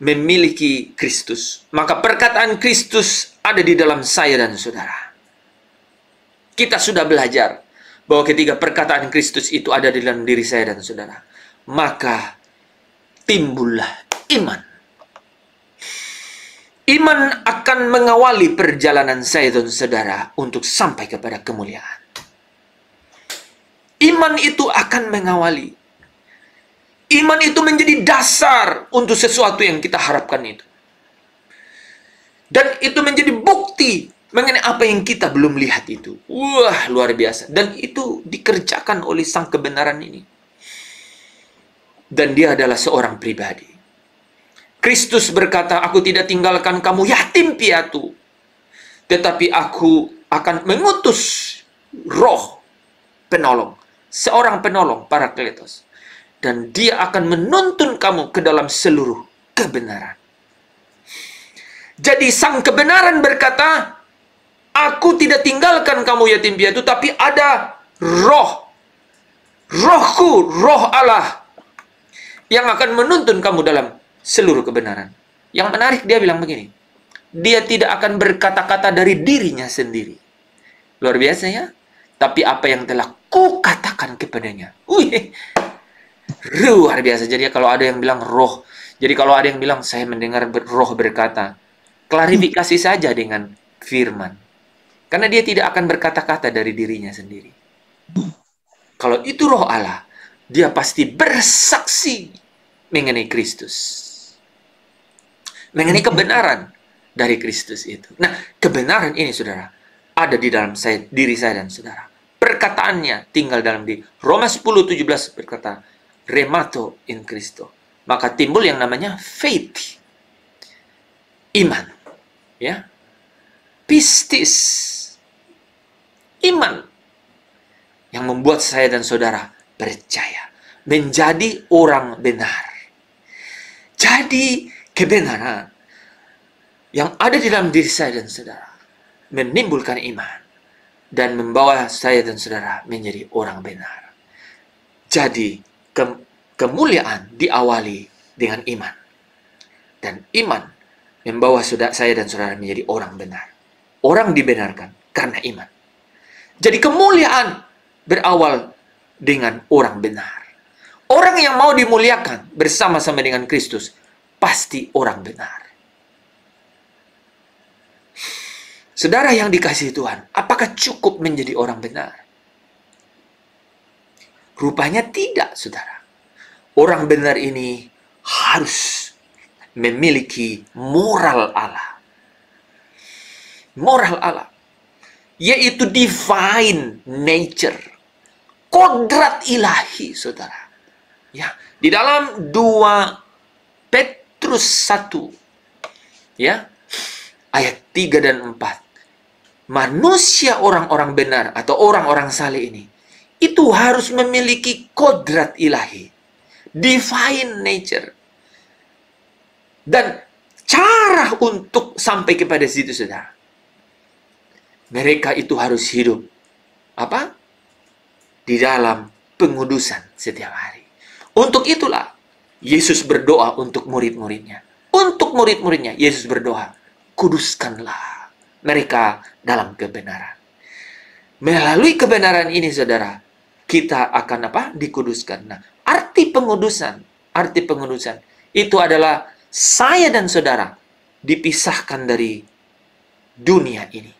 memiliki Kristus, maka perkataan Kristus ada di dalam saya dan saudara. Kita sudah belajar bahwa ketika perkataan Kristus itu ada di dalam diri saya dan saudara, maka timbullah iman. Iman akan mengawali perjalanan saya dan saudara untuk sampai kepada kemuliaan. Iman itu akan mengawali. Iman itu menjadi dasar untuk sesuatu yang kita harapkan itu. Dan itu menjadi bukti mengenai apa yang kita belum lihat itu. Wah, luar biasa. Dan itu dikerjakan oleh sang kebenaran ini. Dan dia adalah seorang pribadi. Kristus berkata, aku tidak tinggalkan kamu yatim piatu. Tetapi aku akan mengutus roh penolong. Seorang penolong, Parakletos. Dan dia akan menuntun kamu ke dalam seluruh kebenaran. Jadi sang kebenaran berkata, aku tidak tinggalkan kamu yatim piatu, tapi ada roh. Rohku, roh Allah, yang akan menuntun kamu dalam seluruh kebenaran. Yang menarik dia bilang begini, dia tidak akan berkata-kata dari dirinya sendiri. Luar biasa ya. Tapi apa yang telah kukatakan kepadanya. Wih, luar biasa. Jadi kalau ada yang bilang roh, jadi kalau ada yang bilang saya mendengar roh berkata, klarifikasi saja dengan firman. Karena dia tidak akan berkata-kata dari dirinya sendiri. Kalau itu roh Allah, dia pasti bersaksi mengenai Kristus. Mengenai kebenaran dari Kristus itu. Nah, kebenaran ini saudara, ada di dalam diri saya dan saudara. Perkataannya tinggal dalam diri. Roma 10:17 berkata, remato in Cristo. Maka timbul yang namanya faith. Iman. Ya. Pistis. Iman. Yang membuat saya dan saudara percaya. Menjadi orang benar. Jadi kebenaran yang ada di dalam diri saya dan saudara menimbulkan iman. Dan membawa saya dan saudara menjadi orang benar. Jadi kemuliaan diawali dengan iman. Dan iman membawa saya dan saudara menjadi orang benar. Orang dibenarkan karena iman. Jadi kemuliaan berawal dengan orang benar. Orang yang mau dimuliakan bersama-sama dengan Kristus pasti orang benar. Saudara yang dikasihi Tuhan, apakah cukup menjadi orang benar? Rupanya tidak, saudara. Orang benar ini harus memiliki moral Allah. Moral Allah. Yaitu divine nature. Kodrat ilahi, saudara. Ya, di dalam 2 Petrus 1, ya, ayat 3 dan 4. Manusia orang-orang benar atau orang-orang saleh ini itu harus memiliki kodrat ilahi, divine nature. Dan cara untuk sampai kepada situ, saudara, mereka itu harus hidup apa? Di dalam pengudusan setiap hari. Untuk itulah Yesus berdoa untuk murid-muridnya. Untuk murid-muridnya Yesus berdoa, kuduskanlah mereka dalam kebenaran. Melalui kebenaran ini, saudara, kita akan apa? Dikuduskan. Nah, arti pengudusan itu adalah saya dan saudara dipisahkan dari dunia ini.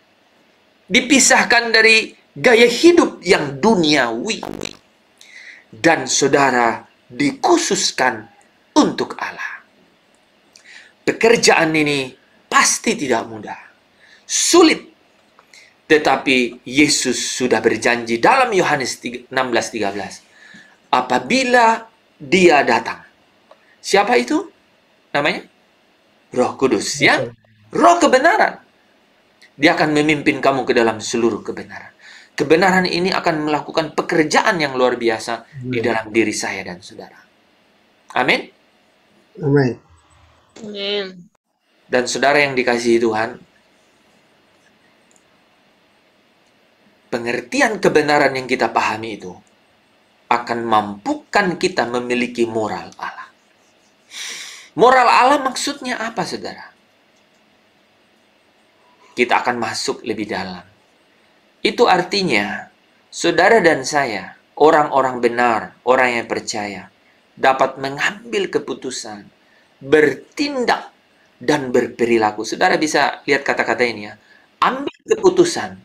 Dipisahkan dari gaya hidup yang duniawi. Dan saudara dikhususkan untuk Allah. pekerjaan ini pasti tidak mudah, sulit. Tetapi Yesus sudah berjanji dalam Yohanes 16:13, apabila Dia datang. Siapa itu? Namanya Roh Kudus, ya. Roh kebenaran. Dia akan memimpin kamu ke dalam seluruh kebenaran. Kebenaran ini akan melakukan pekerjaan yang luar biasa di dalam diri saya dan saudara. Amin. Amin. Amin. Dan saudara yang dikasihi Tuhan, pengertian kebenaran yang kita pahami itu akan mampukan kita memiliki moral Allah. Moral Allah maksudnya apa, saudara? Kita akan masuk lebih dalam. Itu artinya, saudara dan saya, orang-orang benar, orang yang percaya, dapat mengambil keputusan, bertindak, dan berperilaku. Saudara bisa lihat kata-kata ini ya. Ambil keputusan,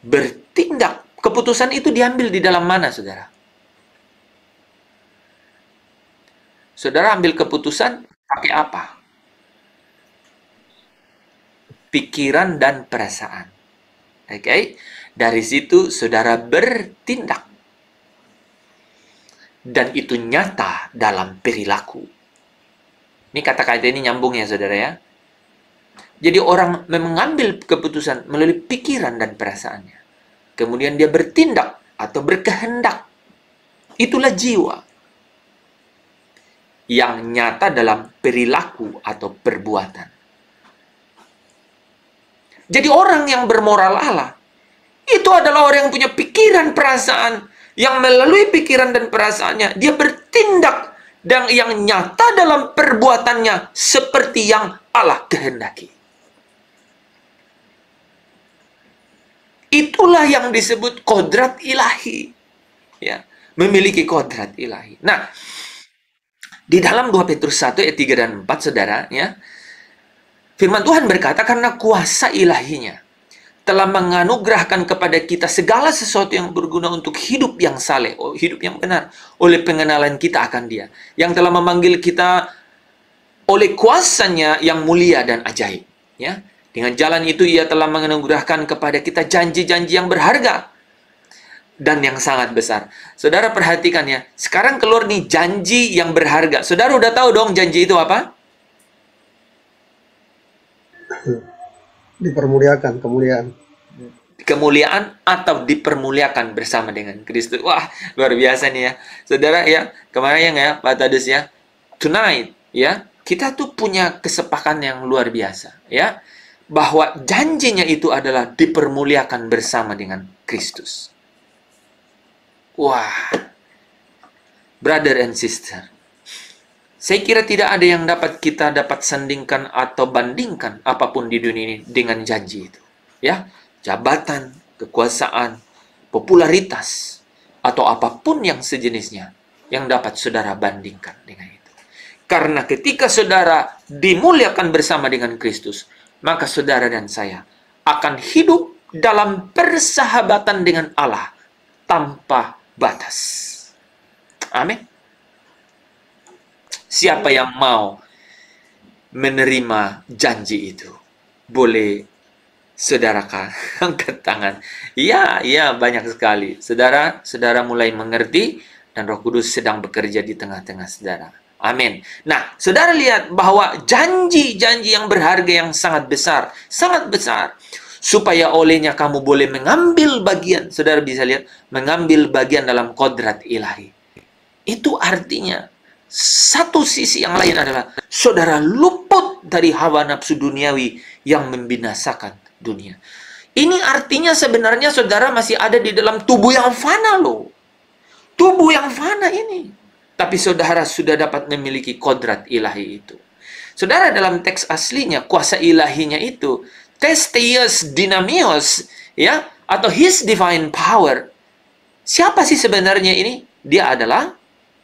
bertindak. Keputusan itu diambil di dalam mana, saudara? Saudara ambil keputusan pakai apa? Pikiran dan perasaan. Oke? Dari situ saudara bertindak. Dan itu nyata dalam perilaku. Ini kata-kata ini nyambung ya, saudara ya. Jadi orang mengambil keputusan melalui pikiran dan perasaannya. Kemudian dia bertindak atau berkehendak. Itulah jiwa yang nyata dalam perilaku atau perbuatan. Jadi orang yang bermoral Allah, itu adalah orang yang punya pikiran perasaan, yang melalui pikiran dan perasaannya, dia bertindak, dan yang nyata dalam perbuatannya seperti yang Allah kehendaki. Itulah yang disebut kodrat ilahi. Ya, memiliki kodrat ilahi. Nah, di dalam 2 Petrus 1 ayat 3 dan 4, saudara, ya, firman Tuhan berkata, karena kuasa ilahinya telah menganugerahkan kepada kita segala sesuatu yang berguna untuk hidup yang saleh, hidup yang benar, oleh pengenalan kita akan Dia, yang telah memanggil kita oleh kuasanya yang mulia dan ajaib. Ya, dengan jalan itu Ia telah menganugerahkan kepada kita janji-janji yang berharga dan yang sangat besar. Saudara perhatikan ya, sekarang keluar nih janji yang berharga. Saudara udah tahu dong janji itu apa? Dipermuliakan, kemuliaan. Kemuliaan atau dipermuliakan bersama dengan Kristus. Wah, luar biasa nih ya. Saudara ya, kemarin ya Pak Tadus ya, tonight ya, kita tuh punya kesepakatan yang luar biasa ya, bahwa janjinya itu adalah dipermuliakan bersama dengan Kristus. Wah, brother and sister, saya kira tidak ada yang dapat kita sandingkan atau bandingkan apapun di dunia ini dengan janji itu. Ya, jabatan, kekuasaan, popularitas, atau apapun yang sejenisnya yang dapat saudara bandingkan dengan itu. Karena ketika saudara dimuliakan bersama dengan Kristus, maka saudara dan saya akan hidup dalam persahabatan dengan Allah tanpa batas. Amin. Siapa yang mau menerima janji itu? Boleh saudara angkat tangan. Ya, banyak sekali. Saudara mulai mengerti dan Roh Kudus sedang bekerja di tengah-tengah saudara. Amin. Nah, saudara lihat bahwa janji-janji yang berharga yang sangat besar, supaya olehnya kamu boleh mengambil bagian. Saudara bisa lihat, mengambil bagian dalam kodrat ilahi. Itu artinya, satu sisi yang lain adalah saudara luput dari hawa nafsu duniawi yang membinasakan dunia. Ini artinya sebenarnya saudara masih ada di dalam tubuh yang fana loh. Tubuh yang fana ini. Tapi saudara sudah dapat memiliki kodrat ilahi itu. Saudara dalam teks aslinya, kuasa ilahinya itu, Thestios Dynamios, ya, atau His Divine Power. Siapa sih sebenarnya ini? Dia adalah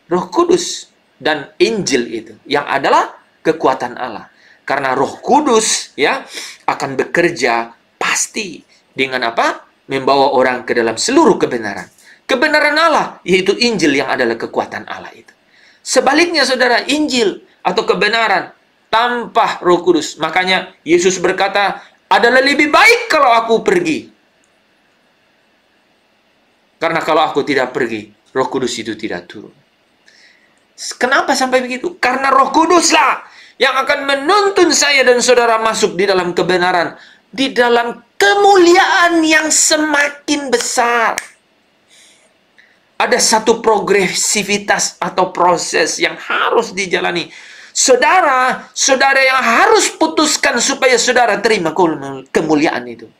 Roh Kudus dan Injil itu, yang adalah kekuatan Allah. Karena Roh Kudus ya akan bekerja pasti dengan apa? Membawa orang ke dalam seluruh kebenaran. Kebenaran Allah, yaitu Injil yang adalah kekuatan Allah itu. Sebaliknya saudara, Injil atau kebenaran tanpa Roh Kudus. Makanya Yesus berkata, adalah lebih baik kalau aku pergi. Karena kalau aku tidak pergi, Roh Kudus itu tidak turun. Kenapa sampai begitu? Karena Roh Kuduslah yang akan menuntun saya dan saudara masuk di dalam kebenaran, di dalam kemuliaan yang semakin besar. Ada satu progresivitas atau proses yang harus dijalani. Saudara yang harus putuskan supaya saudara terima kemuliaan itu.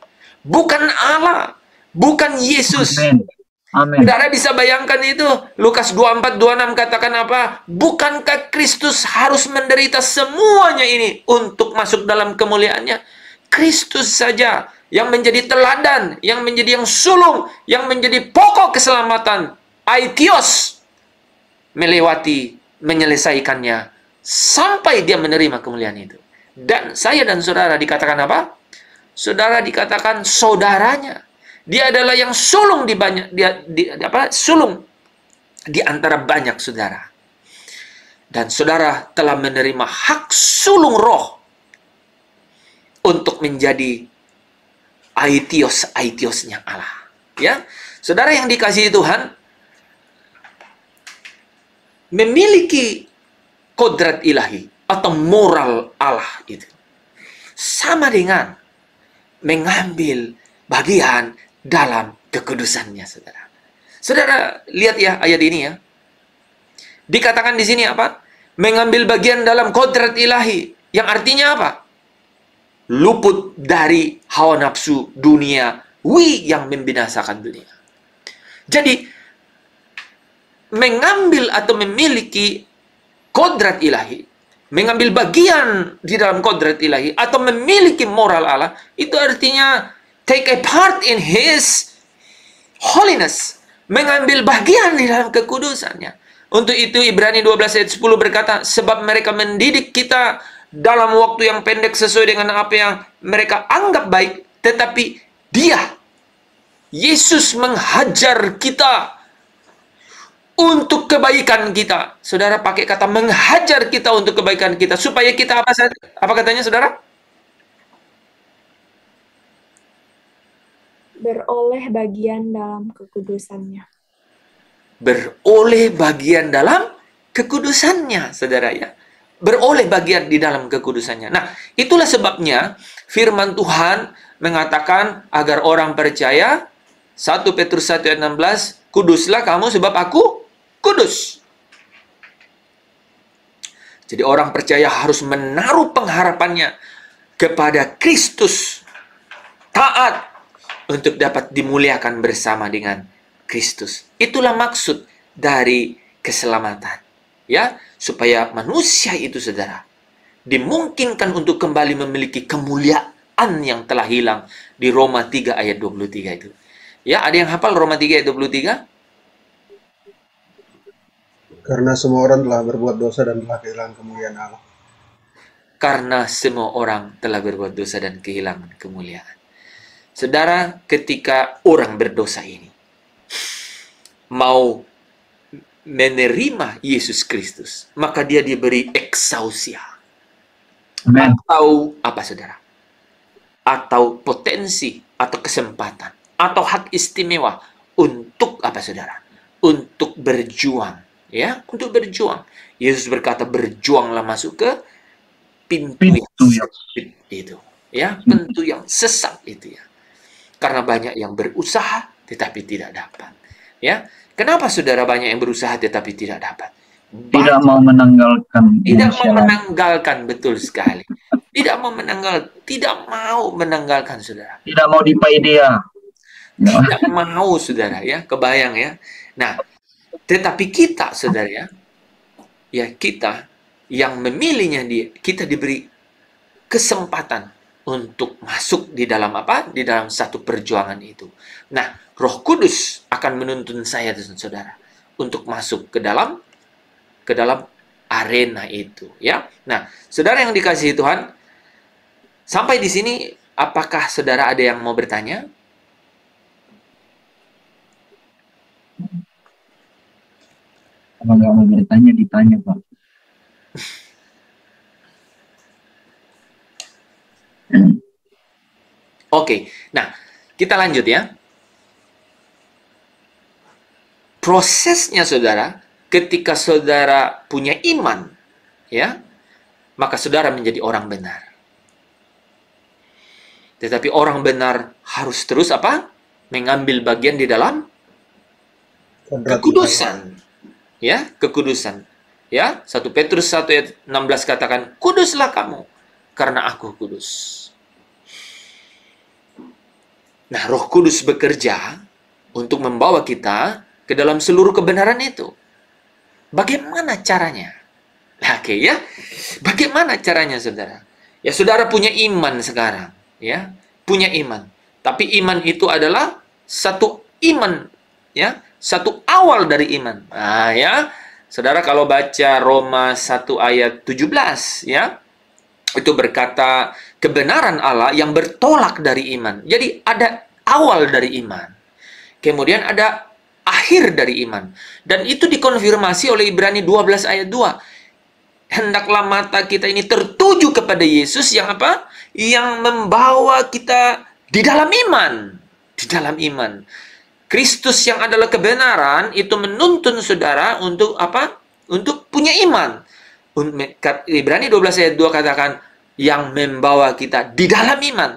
Bukan Allah, bukan Yesus. Amin. Amin. Saudara bisa bayangkan itu. Lukas 24:26 katakan apa? Bukankah Kristus harus menderita semuanya ini untuk masuk dalam kemuliaannya? Kristus saja yang menjadi teladan, yang menjadi yang sulung, yang menjadi pokok keselamatan. Aitios melewati, menyelesaikannya sampai dia menerima kemuliaan itu. Dan saya dan saudara dikatakan apa? Saudara dikatakan saudaranya. Dia adalah yang sulung di banyak sulung di antara banyak saudara. Dan saudara telah menerima hak sulung roh untuk menjadi aitiosnya Allah. Ya, saudara yang dikasihi Tuhan, memiliki kodrat ilahi atau moral Allah itu sama dengan mengambil bagian dalam kekudusannya, saudara. Saudara lihat ya ayat ini ya. Dikatakan di sini apa? Mengambil bagian dalam kodrat ilahi, yang artinya apa? Luput dari hawa nafsu duniawi yang membinasakan dunia. Jadi mengambil atau memiliki kodrat ilahi, mengambil bagian di dalam kodrat ilahi atau memiliki moral Allah, itu artinya take a part in His holiness, mengambil bagian di dalam kekudusannya. Untuk itu Ibrani 12 ayat 10 berkata, sebab mereka mendidik kita dalam waktu yang pendek sesuai dengan apa yang mereka anggap baik, tetapi Dia, Yesus, menghajar kita untuk kebaikan kita. Saudara pakai kata menghajar kita untuk kebaikan kita, supaya kita apa katanya saudara? Beroleh bagian dalam kekudusannya. Beroleh bagian dalam kekudusannya, saudara ya. Beroleh bagian di dalam kekudusannya. Nah, itulah sebabnya firman Tuhan mengatakan agar orang percaya, 1 Petrus 1 ayat 16, kuduslah kamu sebab aku kudus. Jadi orang percaya harus menaruh pengharapannya kepada Kristus, taat untuk dapat dimuliakan bersama dengan Kristus. Itulah maksud dari keselamatan. Ya, supaya manusia itu, saudara, dimungkinkan untuk kembali memiliki kemuliaan yang telah hilang di Roma 3 ayat 23 itu. Ya, ada yang hafal Roma 3 ayat 23? Karena semua orang telah berbuat dosa dan telah kehilangan kemuliaan Allah. Karena semua orang telah berbuat dosa dan kehilangan kemuliaan. Saudara, ketika orang berdosa ini mau menerima Yesus Kristus, maka dia diberi eksausia. Atau apa, saudara? Atau potensi, atau kesempatan, atau hak istimewa untuk apa, saudara? Untuk berjuang, ya, untuk berjuang. Yesus berkata, berjuanglah masuk ke pintu yang sempit itu, ya, pintu yang sesat itu, ya. Karena banyak yang berusaha tetapi tidak dapat. Ya, kenapa saudara banyak yang berusaha tetapi tidak dapat? Tidak mau menanggalkan. Tidak mau menanggalkan, betul sekali. Tidak mau menanggalkan, saudara. Tidak mau dipaidea. Tidak mau, saudara, ya, kebayang ya. Nah, tetapi kita, saudara, ya kita yang memilihnya, kita diberi kesempatan untuk masuk di dalam apa? Di dalam satu perjuangan itu. Nah, Roh Kudus akan menuntun saya dan saudara untuk masuk ke dalam arena itu, ya. Nah, saudara yang dikasihi Tuhan, sampai di sini apakah saudara ada yang mau bertanya? Kalau nggak mau bertanya, ditanya, Pak. Oke, nah kita lanjut ya. Prosesnya saudara, ketika saudara punya iman, ya, maka saudara menjadi orang benar. Tetapi orang benar harus terus apa? Mengambil bagian di dalam kekudusan. Ya, kekudusan. Ya, 1 Petrus 1 ayat 16 katakan, kuduslah kamu, karena aku kudus. Nah, Roh Kudus bekerja untuk membawa kita ke dalam seluruh kebenaran itu. Bagaimana caranya? Oke ya, bagaimana caranya saudara? Ya saudara punya iman sekarang, ya punya iman. Tapi iman itu adalah satu iman, ya satu awal dari iman. Nah ya, saudara kalau baca Roma 1 ayat 17, ya itu berkata kebenaran Allah yang bertolak dari iman. Jadi ada awal dari iman, kemudian ada akhir dari iman. Dan itu dikonfirmasi oleh Ibrani 12 ayat 2. Hendaklah mata kita ini tertuju kepada Yesus yang apa? Yang membawa kita di dalam iman. Di dalam iman. Kristus yang adalah kebenaran itu menuntun saudara untuk apa? Untuk punya iman. Ibrani 12 ayat 2 katakan yang membawa kita di dalam iman.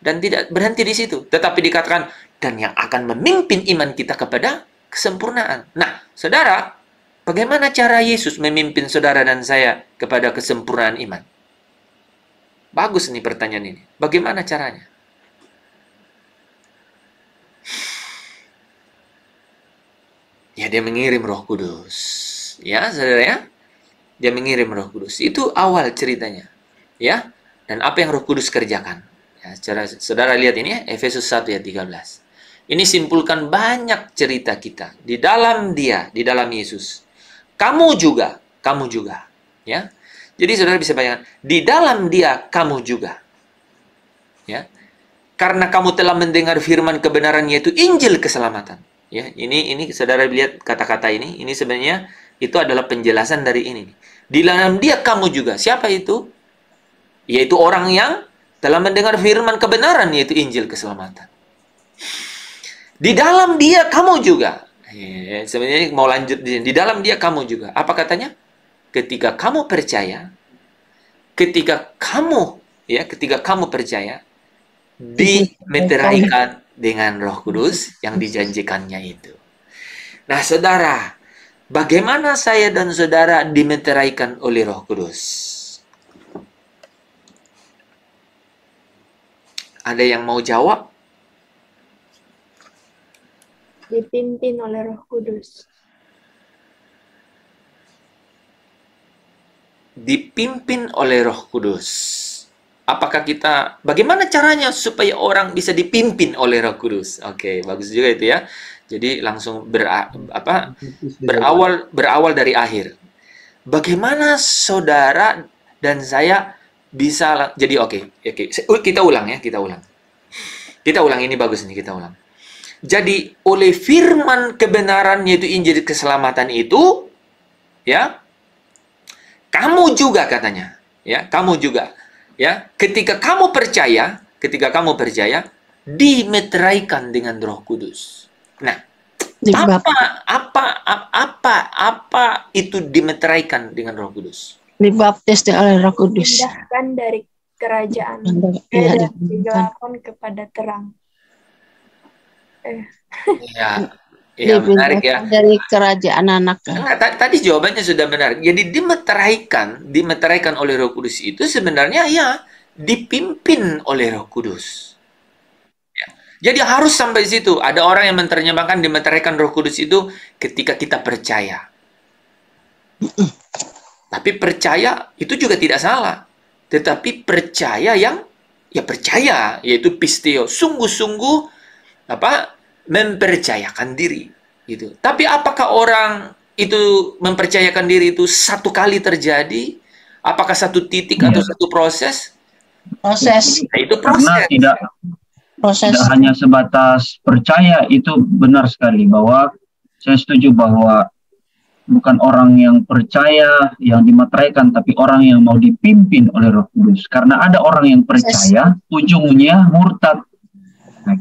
Dan tidak berhenti di situ. Tetapi dikatakan dan yang akan memimpin iman kita kepada kesempurnaan. Nah, saudara, bagaimana cara Yesus memimpin saudara dan saya kepada kesempurnaan iman? Bagus nih pertanyaan ini. Bagaimana caranya? Ya, dia mengirim Roh Kudus. Ya, saudara ya. Dia mengirim Roh Kudus. Itu awal ceritanya. Ya. Dan apa yang Roh Kudus kerjakan? Ya, saudara lihat ini ya, Efesus 1 ayat 13. Ini simpulkan banyak cerita kita di dalam Dia, di dalam Yesus. Kamu juga, ya. Jadi saudara bisa bayangkan, di dalam Dia kamu juga. Ya. Karena kamu telah mendengar firman kebenaran yaitu Injil keselamatan. Ya, ini saudara lihat kata-kata ini sebenarnya itu adalah penjelasan dari ini. Di dalam Dia kamu juga. Siapa itu? Yaitu orang yang telah mendengar firman kebenaran yaitu Injil keselamatan. Di dalam Dia kamu juga. Ya, sebenarnya mau lanjut di dalam Dia kamu juga. Apa katanya? Ketika kamu percaya, ketika kamu percaya, dimeteraikan dengan Roh Kudus yang dijanjikannya itu. Nah, saudara, bagaimana saya dan saudara dimeteraikan oleh Roh Kudus? Ada yang mau jawab? Dipimpin oleh Roh Kudus. Dipimpin oleh Roh Kudus. Apakah bagaimana caranya supaya orang bisa dipimpin oleh Roh Kudus? Oke, bagus juga itu ya. Jadi langsung berawal dari akhir. Bagaimana saudara dan saya bisa oke. Kita ulang ini bagus nih, kita ulang. Jadi oleh firman kebenaran yaitu Injil keselamatan itu, ya, kamu juga katanya, ya, kamu juga, ya, ketika kamu percaya, dimeteraikan dengan Roh Kudus. Nah, apa itu dimeteraikan dengan Roh Kudus? Dibaptis oleh Roh Kudus. Dipindahkan dari kerajaan dari kegelapan kepada terang. Ya, menarik ya. Dari kerajaan anak. Tadi jawabannya sudah benar. Jadi dimeteraikan oleh Roh Kudus itu sebenarnya ya dipimpin oleh Roh Kudus. Ya. Jadi harus sampai situ. Ada orang yang menerjemahkan dimeteraikan Roh Kudus itu ketika kita percaya. Tapi percaya itu juga tidak salah. Tetapi percaya yang percaya, yaitu pisteo, sungguh-sungguh mempercayakan diri gitu. Tapi apakah orang itu mempercayakan diri itu satu kali terjadi? Apakah satu titik atau satu proses? Proses. Nah, itu proses. Karena tidak hanya sebatas percaya, itu benar sekali bahwa saya setuju bahwa bukan orang yang percaya yang dimeteraikan, tapi orang yang mau dipimpin oleh Roh Kudus. Karena ada orang yang percaya, ujungnya murtad.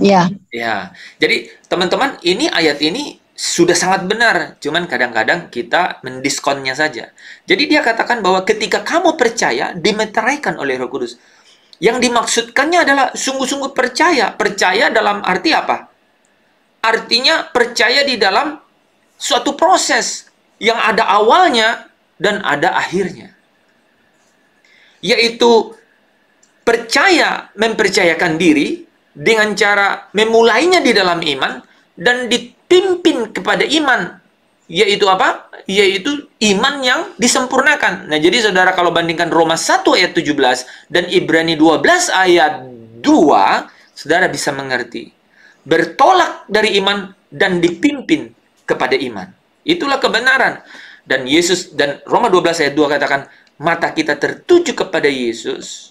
Ya, Ya, jadi teman-teman, ini ayat ini sudah sangat benar, cuman kadang-kadang kita mendiskonnya saja. Jadi dia katakan bahwa ketika kamu percaya, dimeteraikan oleh Roh Kudus. Yang dimaksudkannya adalah sungguh-sungguh percaya. Percaya dalam arti apa? Artinya percaya di dalam suatu proses yang ada awalnya dan ada akhirnya. Yaitu percaya, mempercayakan diri dengan cara memulainya di dalam iman dan dipimpin kepada iman. Yaitu apa? Yaitu iman yang disempurnakan. Nah, jadi saudara kalau bandingkan Roma 1 ayat 17 dan Ibrani 12 ayat 2, saudara bisa mengerti. Bertolak dari iman dan dipimpin kepada iman. Itulah kebenaran. Dan Yesus, dan Roma 12 ayat 2 katakan, mata kita tertuju kepada Yesus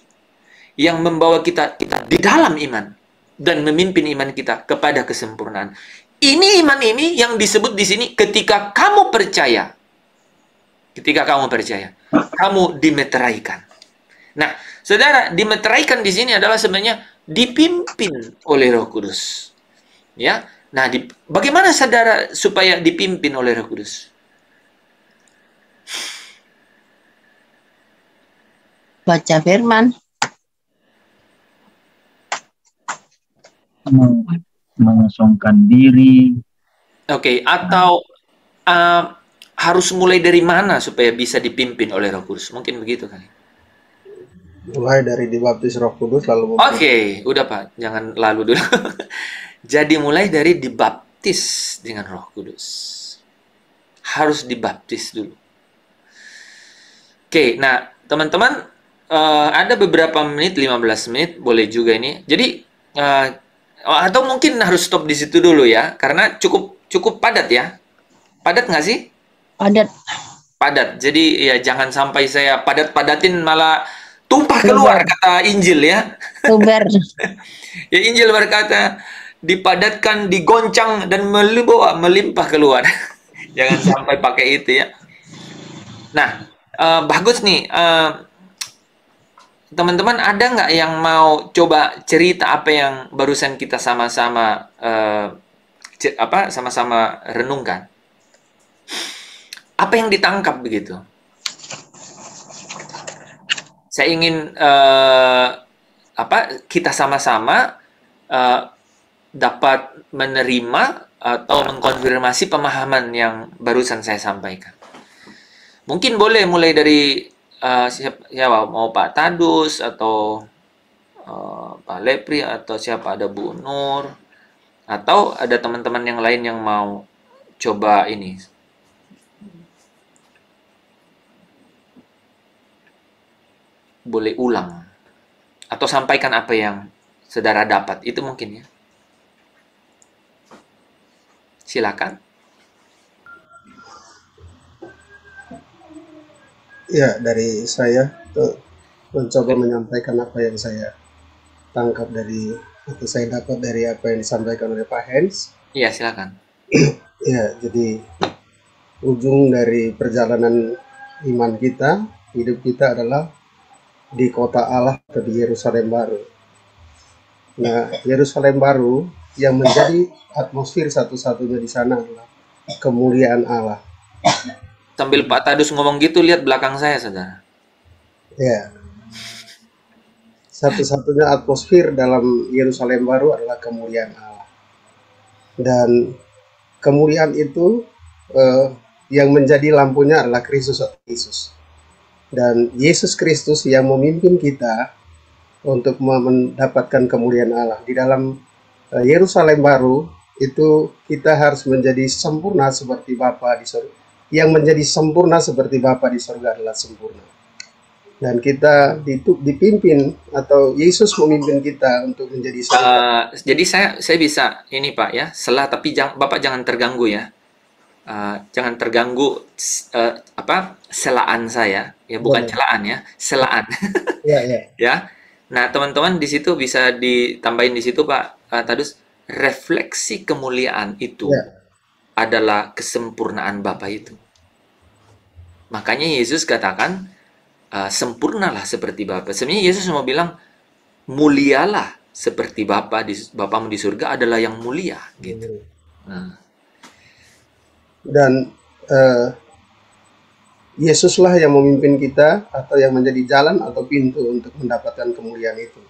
yang membawa kita di dalam iman dan memimpin iman kita kepada kesempurnaan. Ini iman ini yang disebut di sini ketika kamu percaya. Ketika kamu percaya, kamu dimeteraikan. Nah, saudara, dimeteraikan di sini adalah sebenarnya dipimpin oleh Roh Kudus. Ya. Nah, bagaimana saudara supaya dipimpin oleh Roh Kudus? baca firman. Mengosongkan diri. Oke, atau harus mulai dari mana supaya bisa dipimpin oleh Roh Kudus? Mungkin begitu kali. Mulai dari dibaptis Roh Kudus lalu Oke, udah Pak, jangan lalu dulu. Jadi mulai dari dibaptis dengan Roh Kudus. Harus dibaptis dulu. Oke, nah teman-teman, ada beberapa menit, 15 menit, boleh juga ini. Jadi, atau mungkin harus stop di situ dulu ya, karena cukup padat ya. Padat nggak sih? Padat. Padat. Jadi ya jangan sampai saya padat-padatin malah tumpah keluar kata Injil ya. Tuber. Ya Injil berkata dipadatkan, digoncang dan melimpah keluar. Jangan sampai pakai itu ya. Nah, bagus nih. Teman-teman ada nggak yang mau coba cerita apa yang barusan kita sama-sama sama-sama renungkan? Apa yang ditangkap begitu? Saya ingin kita sama-sama dapat menerima atau mengkonfirmasi pemahaman yang barusan saya sampaikan. Mungkin boleh mulai dari siapa mau Pak Tadus atau Pak Lepri atau siapa, ada Bu Nur atau ada teman-teman yang lain yang mau coba ini. Boleh ulang atau sampaikan apa yang saudara dapat, itu mungkin ya. Silakan. Ya, dari saya mencoba menyampaikan apa yang saya tangkap dari atau saya dapat dari apa yang disampaikan oleh Pak Hens. Iya, silakan. Ya, jadi ujung dari perjalanan iman kita, hidup kita adalah di kota Allah atau di Yerusalem baru. Nah, Yerusalem baru yang menjadi atmosfer satu-satunya di sana adalah kemuliaan Allah. Sambil Pak Tadus ngomong gitu, lihat belakang saya, saudara. Ya, satu-satunya atmosfer dalam Yerusalem baru adalah kemuliaan Allah. Dan kemuliaan itu yang menjadi lampunya adalah Kristus atau Yesus. Dan Yesus Kristus yang memimpin kita untuk mendapatkan kemuliaan Allah. Di dalam Yerusalem baru itu kita harus menjadi sempurna seperti Bapa di surga. Yang menjadi sempurna seperti Bapa di surga adalah sempurna. Dan kita dipimpin atau Yesus memimpin kita untuk menjadi sempurna. Jadi saya bisa ini Pak ya, tapi Bapak jangan terganggu ya. Jangan terganggu selaan saya ya, bukan celaan ya, selaan. Ya, ya. Ya. Nah, teman-teman di situ bisa ditambahin di situ Pak Tadus, refleksi kemuliaan itu adalah kesempurnaan Bapa itu. Makanya Yesus katakan sempurnalah seperti Bapa. Sebenarnya Yesus mau bilang mulialah seperti Bapamu di surga adalah yang mulia gitu. Nah, Dan Yesuslah yang memimpin kita atau yang menjadi jalan atau pintu untuk mendapatkan kemuliaan itu.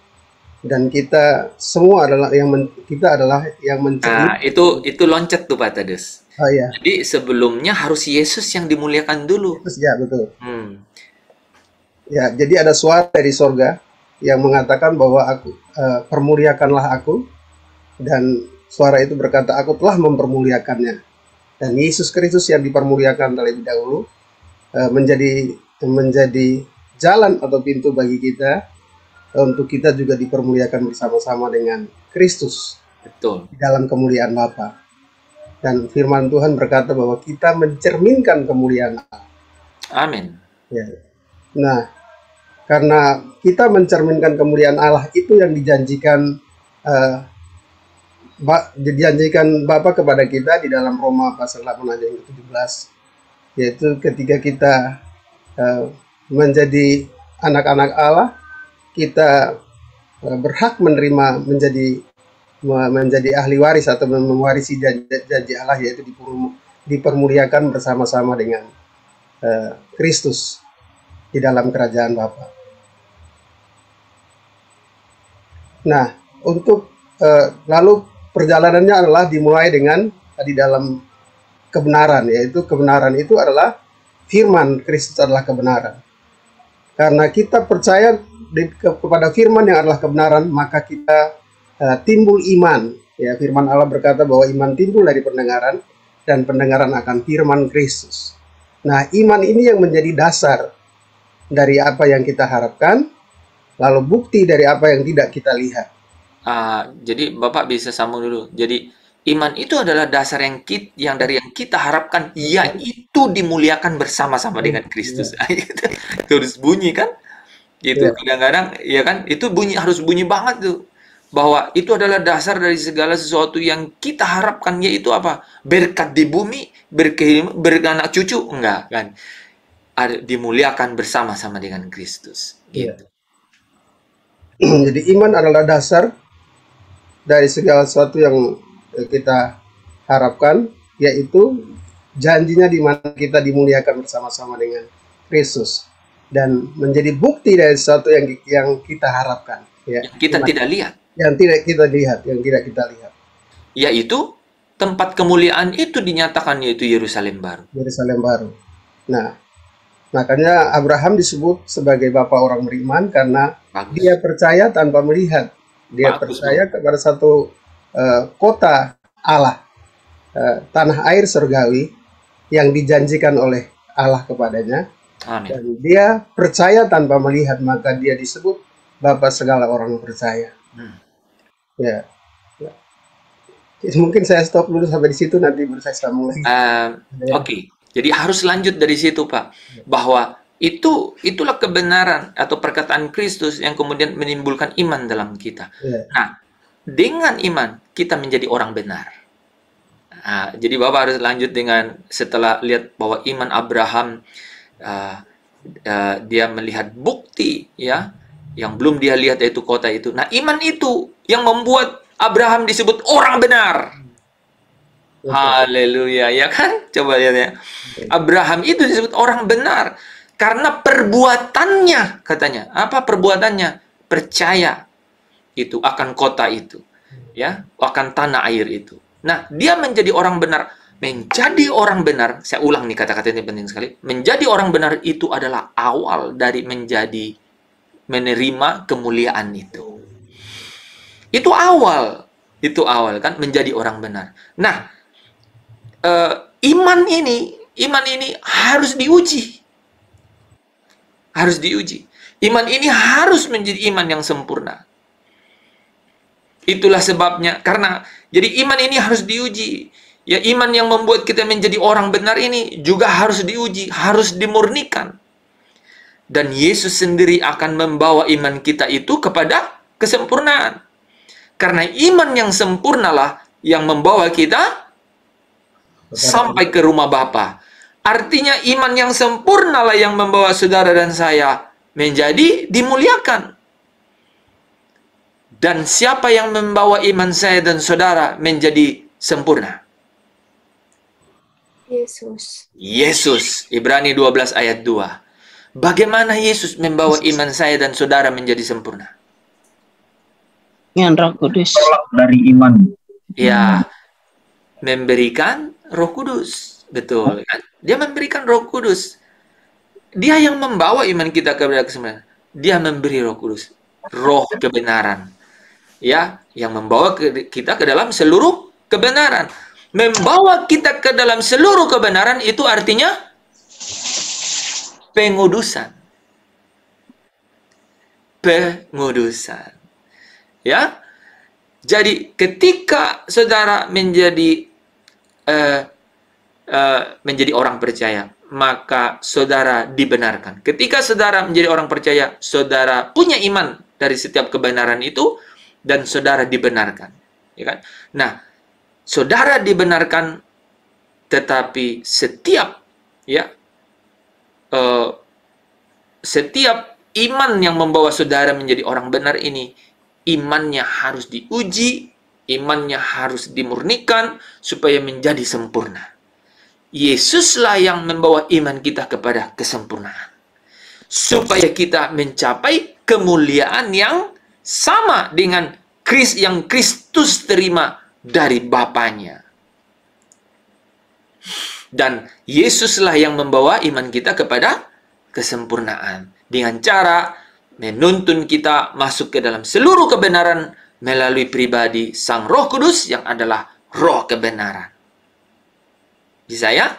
Dan kita semua adalah yang mencari. itu loncat tuh Pak Tades. Oh ya, Jadi sebelumnya harus Yesus yang dimuliakan dulu. ya betul. Hmm. Ya, jadi ada suara dari sorga yang mengatakan bahwa permuliakanlah aku, dan suara itu berkata, aku telah mempermuliakannya. Dan Yesus Kristus yang dipermuliakan terlebih dahulu menjadi jalan atau pintu bagi kita untuk kita juga dipermuliakan bersama-sama dengan Kristus Betul. di dalam kemuliaan Bapa. Dan firman Tuhan berkata bahwa kita mencerminkan kemuliaan Allah. Amin. Ya. Nah, karena kita mencerminkan kemuliaan Allah, itu yang dijanjikan Bapa kepada kita di dalam Roma pasal 8 ayat yang ke-17, yaitu ketika kita menjadi anak-anak Allah, kita berhak menerima menjadi ahli waris atau mewarisi janji Allah, yaitu dipermuliakan bersama-sama dengan Kristus di dalam kerajaan Bapa. Nah, untuk lalu perjalanannya adalah dimulai dengan di dalam kebenaran, yaitu kebenaran itu adalah firman Kristus adalah kebenaran. Karena kita percaya kepada firman yang adalah kebenaran, maka kita timbul iman. Ya, firman Allah berkata bahwa iman timbul dari pendengaran, dan pendengaran akan firman Kristus. Nah, iman ini yang menjadi dasar dari apa yang kita harapkan, lalu bukti dari apa yang tidak kita lihat. Jadi Bapak bisa sambung dulu. Jadi iman itu adalah dasar yang dari yang kita harapkan, yaitu dimuliakan bersama-sama dengan Kristus. Terus bunyi kan? Gitu. Kadang-kadang ya kan, itu harus bunyi banget tuh. Bahwa itu adalah dasar dari segala sesuatu yang kita harapkan, yaitu apa? Berkat di bumi, beranak cucu, enggak kan? Dimuliakan bersama-sama dengan Kristus. Gitu. Jadi iman adalah dasar dari segala sesuatu yang kita harapkan, yaitu janjinya di mana kita dimuliakan bersama-sama dengan Kristus, dan menjadi bukti dari sesuatu yang kita harapkan, ya. Yang kita tidak lihat. Yang tidak kita lihat. Yaitu tempat kemuliaan itu dinyatakan, yaitu Yerusalem baru. Yerusalem baru. Nah, makanya Abraham disebut sebagai bapak orang beriman karena dia percaya tanpa melihat. Dia percaya kepada satu kota Allah, tanah air surgawi yang dijanjikan oleh Allah kepadanya. Amin. Dan dia percaya tanpa melihat, maka dia disebut bapak segala orang percaya. Ya. Mungkin saya stop dulu sampai di situ, nanti baru saya sambung lagi. Oke. Jadi harus lanjut dari situ, Pak. Bahwa itulah kebenaran atau perkataan Kristus yang kemudian menimbulkan iman dalam kita. Nah, dengan iman kita menjadi orang benar. Nah, jadi Bapak harus lanjut dengan setelah lihat bahwa iman Abraham, dia melihat bukti ya yang belum dia lihat, yaitu kota itu. Nah, iman itu yang membuat Abraham disebut orang benar. Haleluya, ya kan? Coba lihat ya. Abraham itu disebut orang benar karena perbuatannya, katanya. Apa perbuatannya? Percaya itu akan kota itu, ya, akan tanah air itu. Nah, dia menjadi orang benar. Menjadi orang benar, saya ulang nih kata-kata ini penting sekali. Menjadi orang benar itu adalah awal dari menerima kemuliaan itu. Itu awal kan, menjadi orang benar. Nah, iman ini harus diuji. Harus diuji. Iman ini harus menjadi iman yang sempurna. Itulah sebabnya, karena jadi iman ini harus diuji. Ya, iman yang membuat kita menjadi orang benar ini juga harus diuji, harus dimurnikan. Dan Yesus sendiri akan membawa iman kita itu kepada kesempurnaan. Karena iman yang sempurnalah yang membawa kita sampai ke rumah Bapa. Artinya iman yang sempurnalah yang membawa saudara dan saya menjadi dimuliakan. Dan siapa yang membawa iman saya dan saudara menjadi sempurna? Yesus. Yesus. Ibrani 12 ayat 2. Bagaimana Yesus membawa iman saya dan saudara menjadi sempurna? Yang Roh Kudus. Tolak dari iman. Ya, memberikan Roh Kudus. Betul kan? Dia memberikan Roh Kudus. Dia yang membawa iman kita kepada kesempurnaan. Dia memberi Roh Kudus, Roh kebenaran. Ya, yang membawa kita ke dalam seluruh kebenaran. Membawa kita ke dalam seluruh kebenaran itu artinya pengudusan. Pengudusan. Ya. Jadi ketika saudara menjadi orang percaya, maka saudara dibenarkan. Ketika saudara menjadi orang percaya, saudara punya iman dari setiap kebenaran itu, dan saudara dibenarkan, ya kan? Nah, saudara dibenarkan, tetapi setiap iman yang membawa saudara menjadi orang benar ini, imannya harus diuji, imannya harus dimurnikan supaya menjadi sempurna. Yesuslah yang membawa iman kita kepada kesempurnaan, supaya kita mencapai kemuliaan yang sama dengan yang Kristus terima dari Bapaknya. Dan Yesuslah yang membawa iman kita kepada kesempurnaan dengan cara menuntun kita masuk ke dalam seluruh kebenaran melalui pribadi Sang Roh Kudus yang adalah Roh kebenaran. Bisa ya?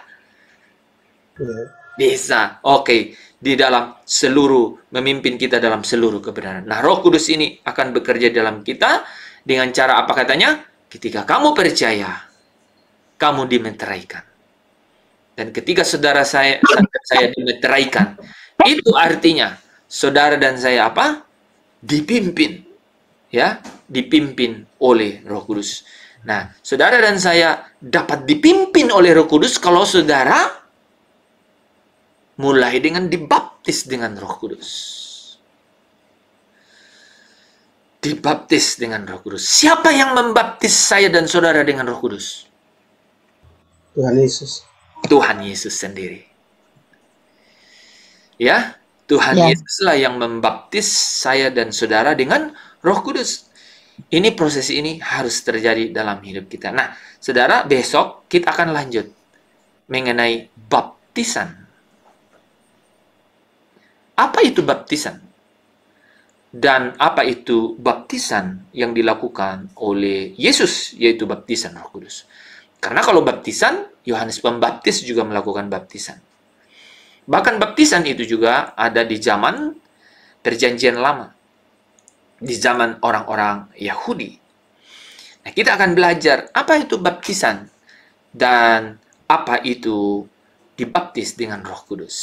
Bisa. Oke. Di dalam seluruh, memimpin kita dalam seluruh kebenaran. Nah, Roh Kudus ini akan bekerja dalam kita dengan cara apa katanya? Ketika kamu percaya, kamu dimeteraikan. Dan ketika saudara saya dimeteraikan, itu artinya saudara dan saya apa? Dipimpin. Ya, dipimpin oleh Roh Kudus. Nah, saudara dan saya dapat dipimpin oleh Roh Kudus kalau saudara mulai dengan dibaptis dengan Roh Kudus. Dibaptis dengan Roh Kudus. Siapa yang membaptis saya dan saudara dengan Roh Kudus? Tuhan Yesus. Tuhan Yesus sendiri. Ya, Tuhan Yesuslah yang membaptis saya dan saudara dengan Roh Kudus. Ini proses ini harus terjadi dalam hidup kita. Nah, saudara, besok kita akan lanjut mengenai baptisan. Apa itu baptisan? Dan apa itu baptisan yang dilakukan oleh Yesus, yaitu baptisan Roh Kudus? Karena kalau baptisan, Yohanes Pembaptis juga melakukan baptisan. Bahkan baptisan itu juga ada di zaman Perjanjian Lama, di zaman orang-orang Yahudi. Nah, kita akan belajar apa itu baptisan dan apa itu dibaptis dengan Roh Kudus.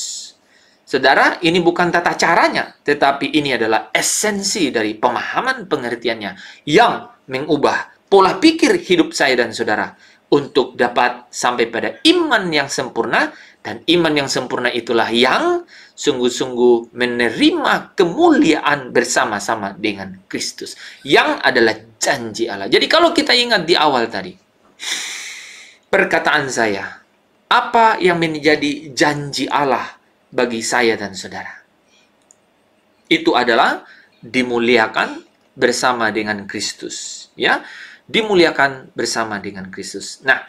Saudara, ini bukan tata caranya, tetapi ini adalah esensi dari pemahaman pengertiannya yang mengubah pola pikir hidup saya dan saudara untuk dapat sampai pada iman yang sempurna, dan iman yang sempurna itulah yang sungguh-sungguh menerima kemuliaan bersama-sama dengan Kristus, yang adalah janji Allah. Jadi kalau kita ingat di awal tadi, perkataan saya, apa yang menjadi janji Allah bagi saya dan saudara? Itu adalah dimuliakan bersama dengan Kristus, ya. Dimuliakan bersama dengan Kristus. Nah,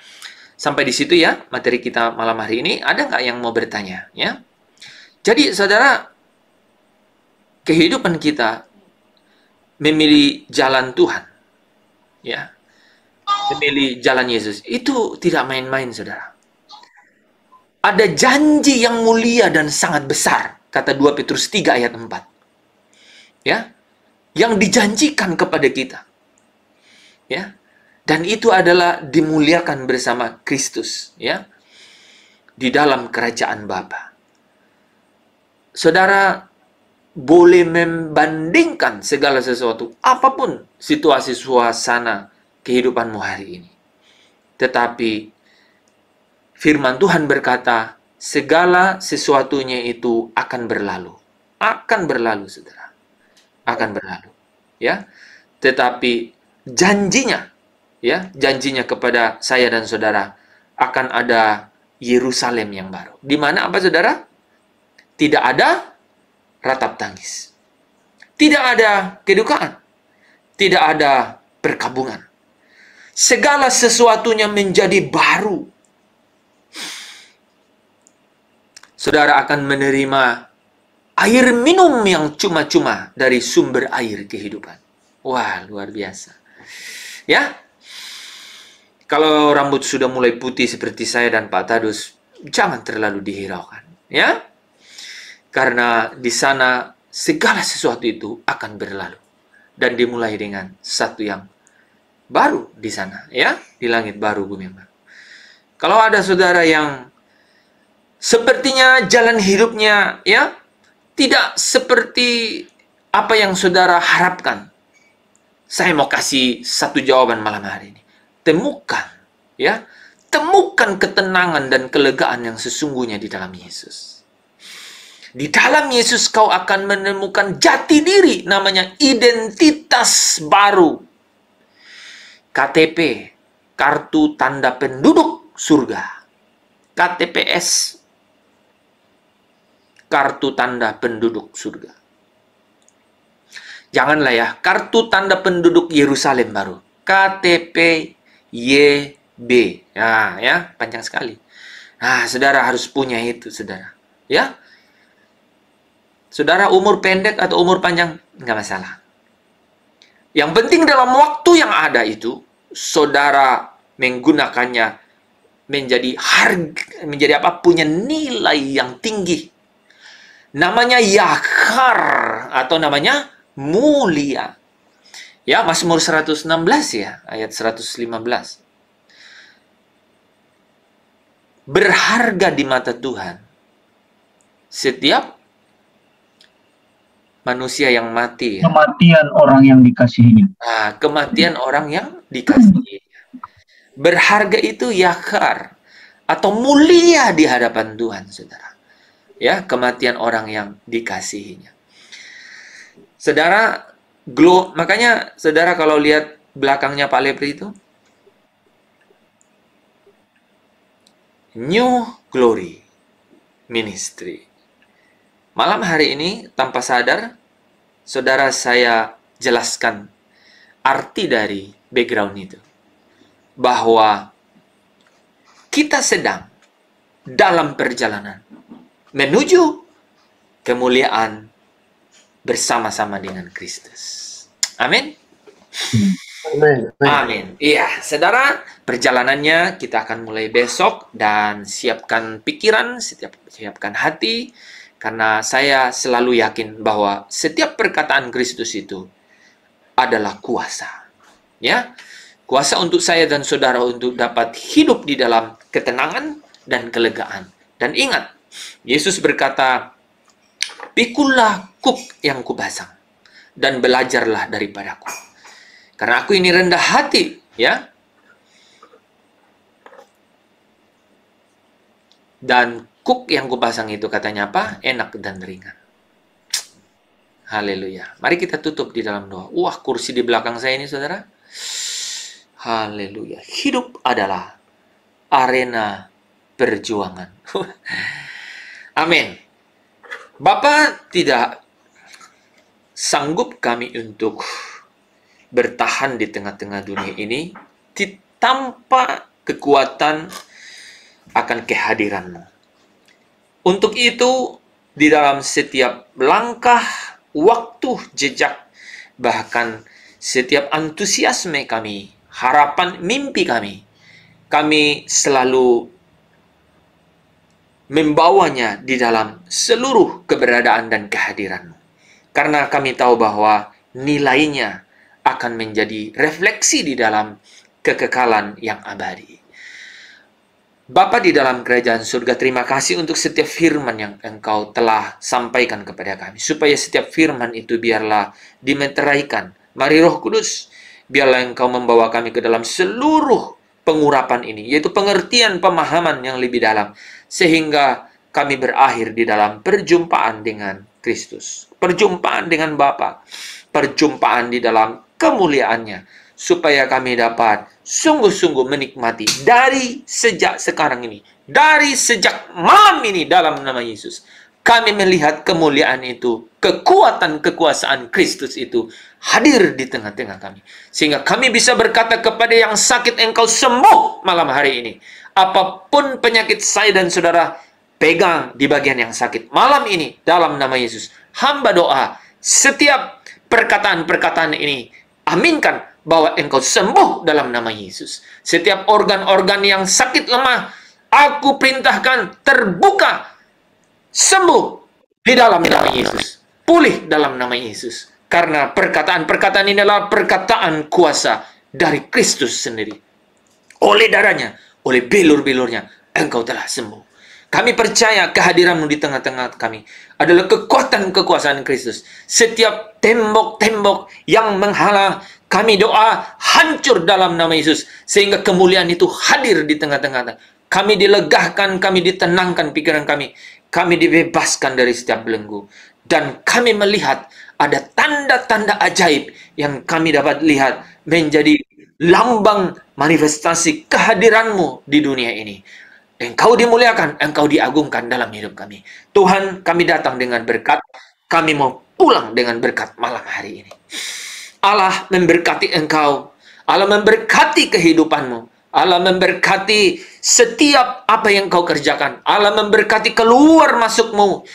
sampai di situ ya materi kita malam hari ini. Ada nggak yang mau bertanya, ya? Jadi, saudara, kehidupan kita memilih jalan Tuhan, ya. Memilih jalan Yesus. Itu tidak main-main, saudara. Ada janji yang mulia dan sangat besar, kata 2 Petrus 3 ayat 4. Ya, yang dijanjikan kepada kita. Ya. Dan itu adalah dimuliakan bersama Kristus, ya. Di dalam kerajaan Bapa. Saudara boleh membandingkan segala sesuatu, apapun situasi suasana kehidupanmu hari ini. Tetapi firman Tuhan berkata, segala sesuatunya itu akan berlalu. Akan berlalu, saudara. Akan berlalu. Ya. tetapi janjinya, ya, janjinya kepada saya dan saudara akan ada Yerusalem yang baru. Di mana apa saudara? Tidak ada ratap tangis. Tidak ada kedukaan. Tidak ada perkabungan. Segala sesuatunya menjadi baru. Saudara akan menerima air minum yang cuma-cuma dari sumber air kehidupan. Wah, luar biasa. Ya, kalau rambut sudah mulai putih seperti saya dan Pak Tadus, jangan terlalu dihiraukan. Ya, karena di sana segala sesuatu itu akan berlalu. Dan dimulai dengan satu yang baru di sana. Ya, di langit baru, bumi baru. Kalau ada saudara yang sepertinya jalan hidupnya, ya, tidak seperti apa yang saudara harapkan. Saya mau kasih satu jawaban malam hari ini. Temukan, ya, temukan ketenangan dan kelegaan yang sesungguhnya di dalam Yesus. Di dalam Yesus kau akan menemukan jati diri, namanya identitas baru. KTP, kartu tanda penduduk surga. KTPS, kartu tanda penduduk surga. Janganlah ya, kartu tanda penduduk Yerusalem baru. KTP YB. Nah, ya, panjang sekali. Nah, saudara harus punya itu, saudara. Ya. Saudara umur pendek atau umur panjang, nggak masalah. Yang penting dalam waktu yang ada itu, saudara menggunakannya menjadi harga, menjadi apa? Punya nilai yang tinggi. Namanya yakar atau namanya mulia. Ya, Mazmur 116 ya, ayat 115. Berharga di mata Tuhan setiap manusia yang mati. Ya. Kematian orang yang dikasihinya. Nah, kematian orang yang dikasihi. Berharga itu yakar atau mulia di hadapan Tuhan, saudara. Ya, kematian orang yang dikasihinya. Saudara, makanya saudara kalau lihat belakangnya Pak Lepri itu, New Glory Ministry. Malam hari ini, tanpa sadar, saudara saya jelaskan arti dari background itu. Bahwa kita sedang dalam perjalanan menuju kemuliaan bersama-sama dengan Kristus. Amin. Amin. Amin. Iya, saudara, perjalanannya kita akan mulai besok dan siapkan pikiran, siapkan hati. Karena saya selalu yakin bahwa setiap perkataan Kristus itu adalah kuasa. Ya, kuasa untuk saya dan saudara untuk dapat hidup di dalam ketenangan dan kelegaan. Dan ingat, Yesus berkata, "Pikulah kuk yang kubasang dan belajarlah daripadaku. Karena aku ini rendah hati." Ya. Dan kuk yang kupasang itu katanya apa? Enak dan ringan. Haleluya. Mari kita tutup di dalam doa. Wah, kursi di belakang saya ini, saudara. Haleluya. Hidup adalah arena perjuangan. Amin. Bapa, tidak sanggup kami untuk bertahan di tengah-tengah dunia ini tanpa kekuatan akan kehadiran-Mu. Untuk itu, di dalam setiap langkah, waktu, jejak, bahkan setiap antusiasme kami, harapan, mimpi kami selalu membawanya di dalam seluruh keberadaan dan kehadiran-Mu. Karena kami tahu bahwa nilainya akan menjadi refleksi di dalam kekekalan yang abadi. Bapa di dalam kerajaan surga, terima kasih untuk setiap firman yang Engkau telah sampaikan kepada kami. Supaya setiap firman itu biarlah dimeteraikan. Mari Roh Kudus, biarlah Engkau membawa kami ke dalam seluruh pengurapan ini. Yaitu pengertian, pemahaman yang lebih dalam. Sehingga kami berakhir di dalam perjumpaan dengan Kristus. Perjumpaan dengan Bapa. Perjumpaan di dalam kemuliaannya, supaya kami dapat sungguh-sungguh menikmati dari sejak sekarang ini, dari sejak malam ini dalam nama Yesus. Kami melihat kemuliaan itu, kekuatan kekuasaan Kristus itu hadir di tengah-tengah kami. Sehingga kami bisa berkata kepada yang sakit, engkau sembuh malam hari ini. Apapun penyakit saya dan saudara, pegang di bagian yang sakit. Malam ini dalam nama Yesus, hamba doa, setiap perkataan-perkataan ini, aminkan bahwa engkau sembuh dalam nama Yesus. Setiap organ-organ yang sakit lemah, aku perintahkan terbuka, sembuh di dalam nama Yesus, pulih dalam nama Yesus. Karena perkataan-perkataan ini adalah perkataan kuasa dari Kristus sendiri. Oleh darahnya, oleh bilur-bilurnya, engkau telah sembuh. Kami percaya kehadiranmu di tengah-tengah kami adalah kekuatan kekuasaan Kristus. Setiap tembok-tembok yang menghalang, kami doa hancur dalam nama Yesus. Sehingga kemuliaan itu hadir di tengah-tengah. Kami dilegahkan, kami ditenangkan pikiran kami. Kami dibebaskan dari setiap belenggu. Dan kami melihat ada tanda-tanda ajaib yang kami dapat lihat menjadi lambang manifestasi kehadiranmu di dunia ini. Engkau dimuliakan, engkau diagungkan dalam hidup kami. Tuhan, kami datang dengan berkat. Kami mau pulang dengan berkat malam hari ini. Allah memberkati engkau. Allah memberkati kehidupanmu. Allah memberkati setiap apa yang kau kerjakan. Allah memberkati keluar masukmu.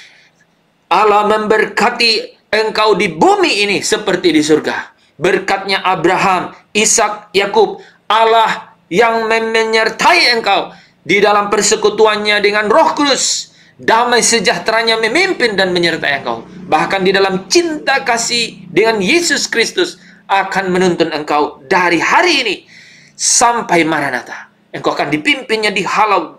Allah memberkati engkau di bumi ini seperti di surga. Berkatnya Abraham, Ishak, Yakub. Allah yang menyertai engkau di dalam persekutuannya dengan Roh Kudus. Damai sejahteranya memimpin dan menyertai engkau. Bahkan di dalam cinta kasih dengan Yesus Kristus akan menuntun engkau dari hari ini sampai Maranatha. Engkau akan dipimpinnya dihalau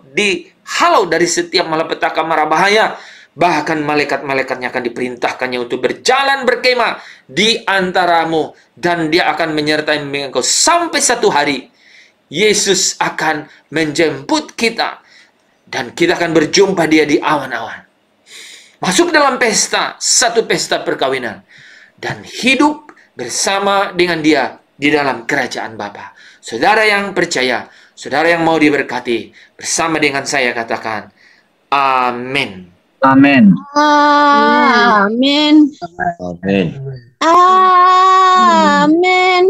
dari setiap malapetaka mara bahaya. Bahkan malaikat-malaikatnya akan diperintahkannya untuk berjalan berkemah di antaramu. Dan dia akan menyertai engkau sampai satu hari Yesus akan menjemput kita. Dan kita akan berjumpa dia di awan-awan. Masuk dalam pesta, satu pesta perkawinan. Dan hidup bersama dengan dia di dalam kerajaan Bapa. Saudara yang percaya, saudara yang mau diberkati, bersama dengan saya katakan, amin. Amin. Amin. Amin. Amin. Amin.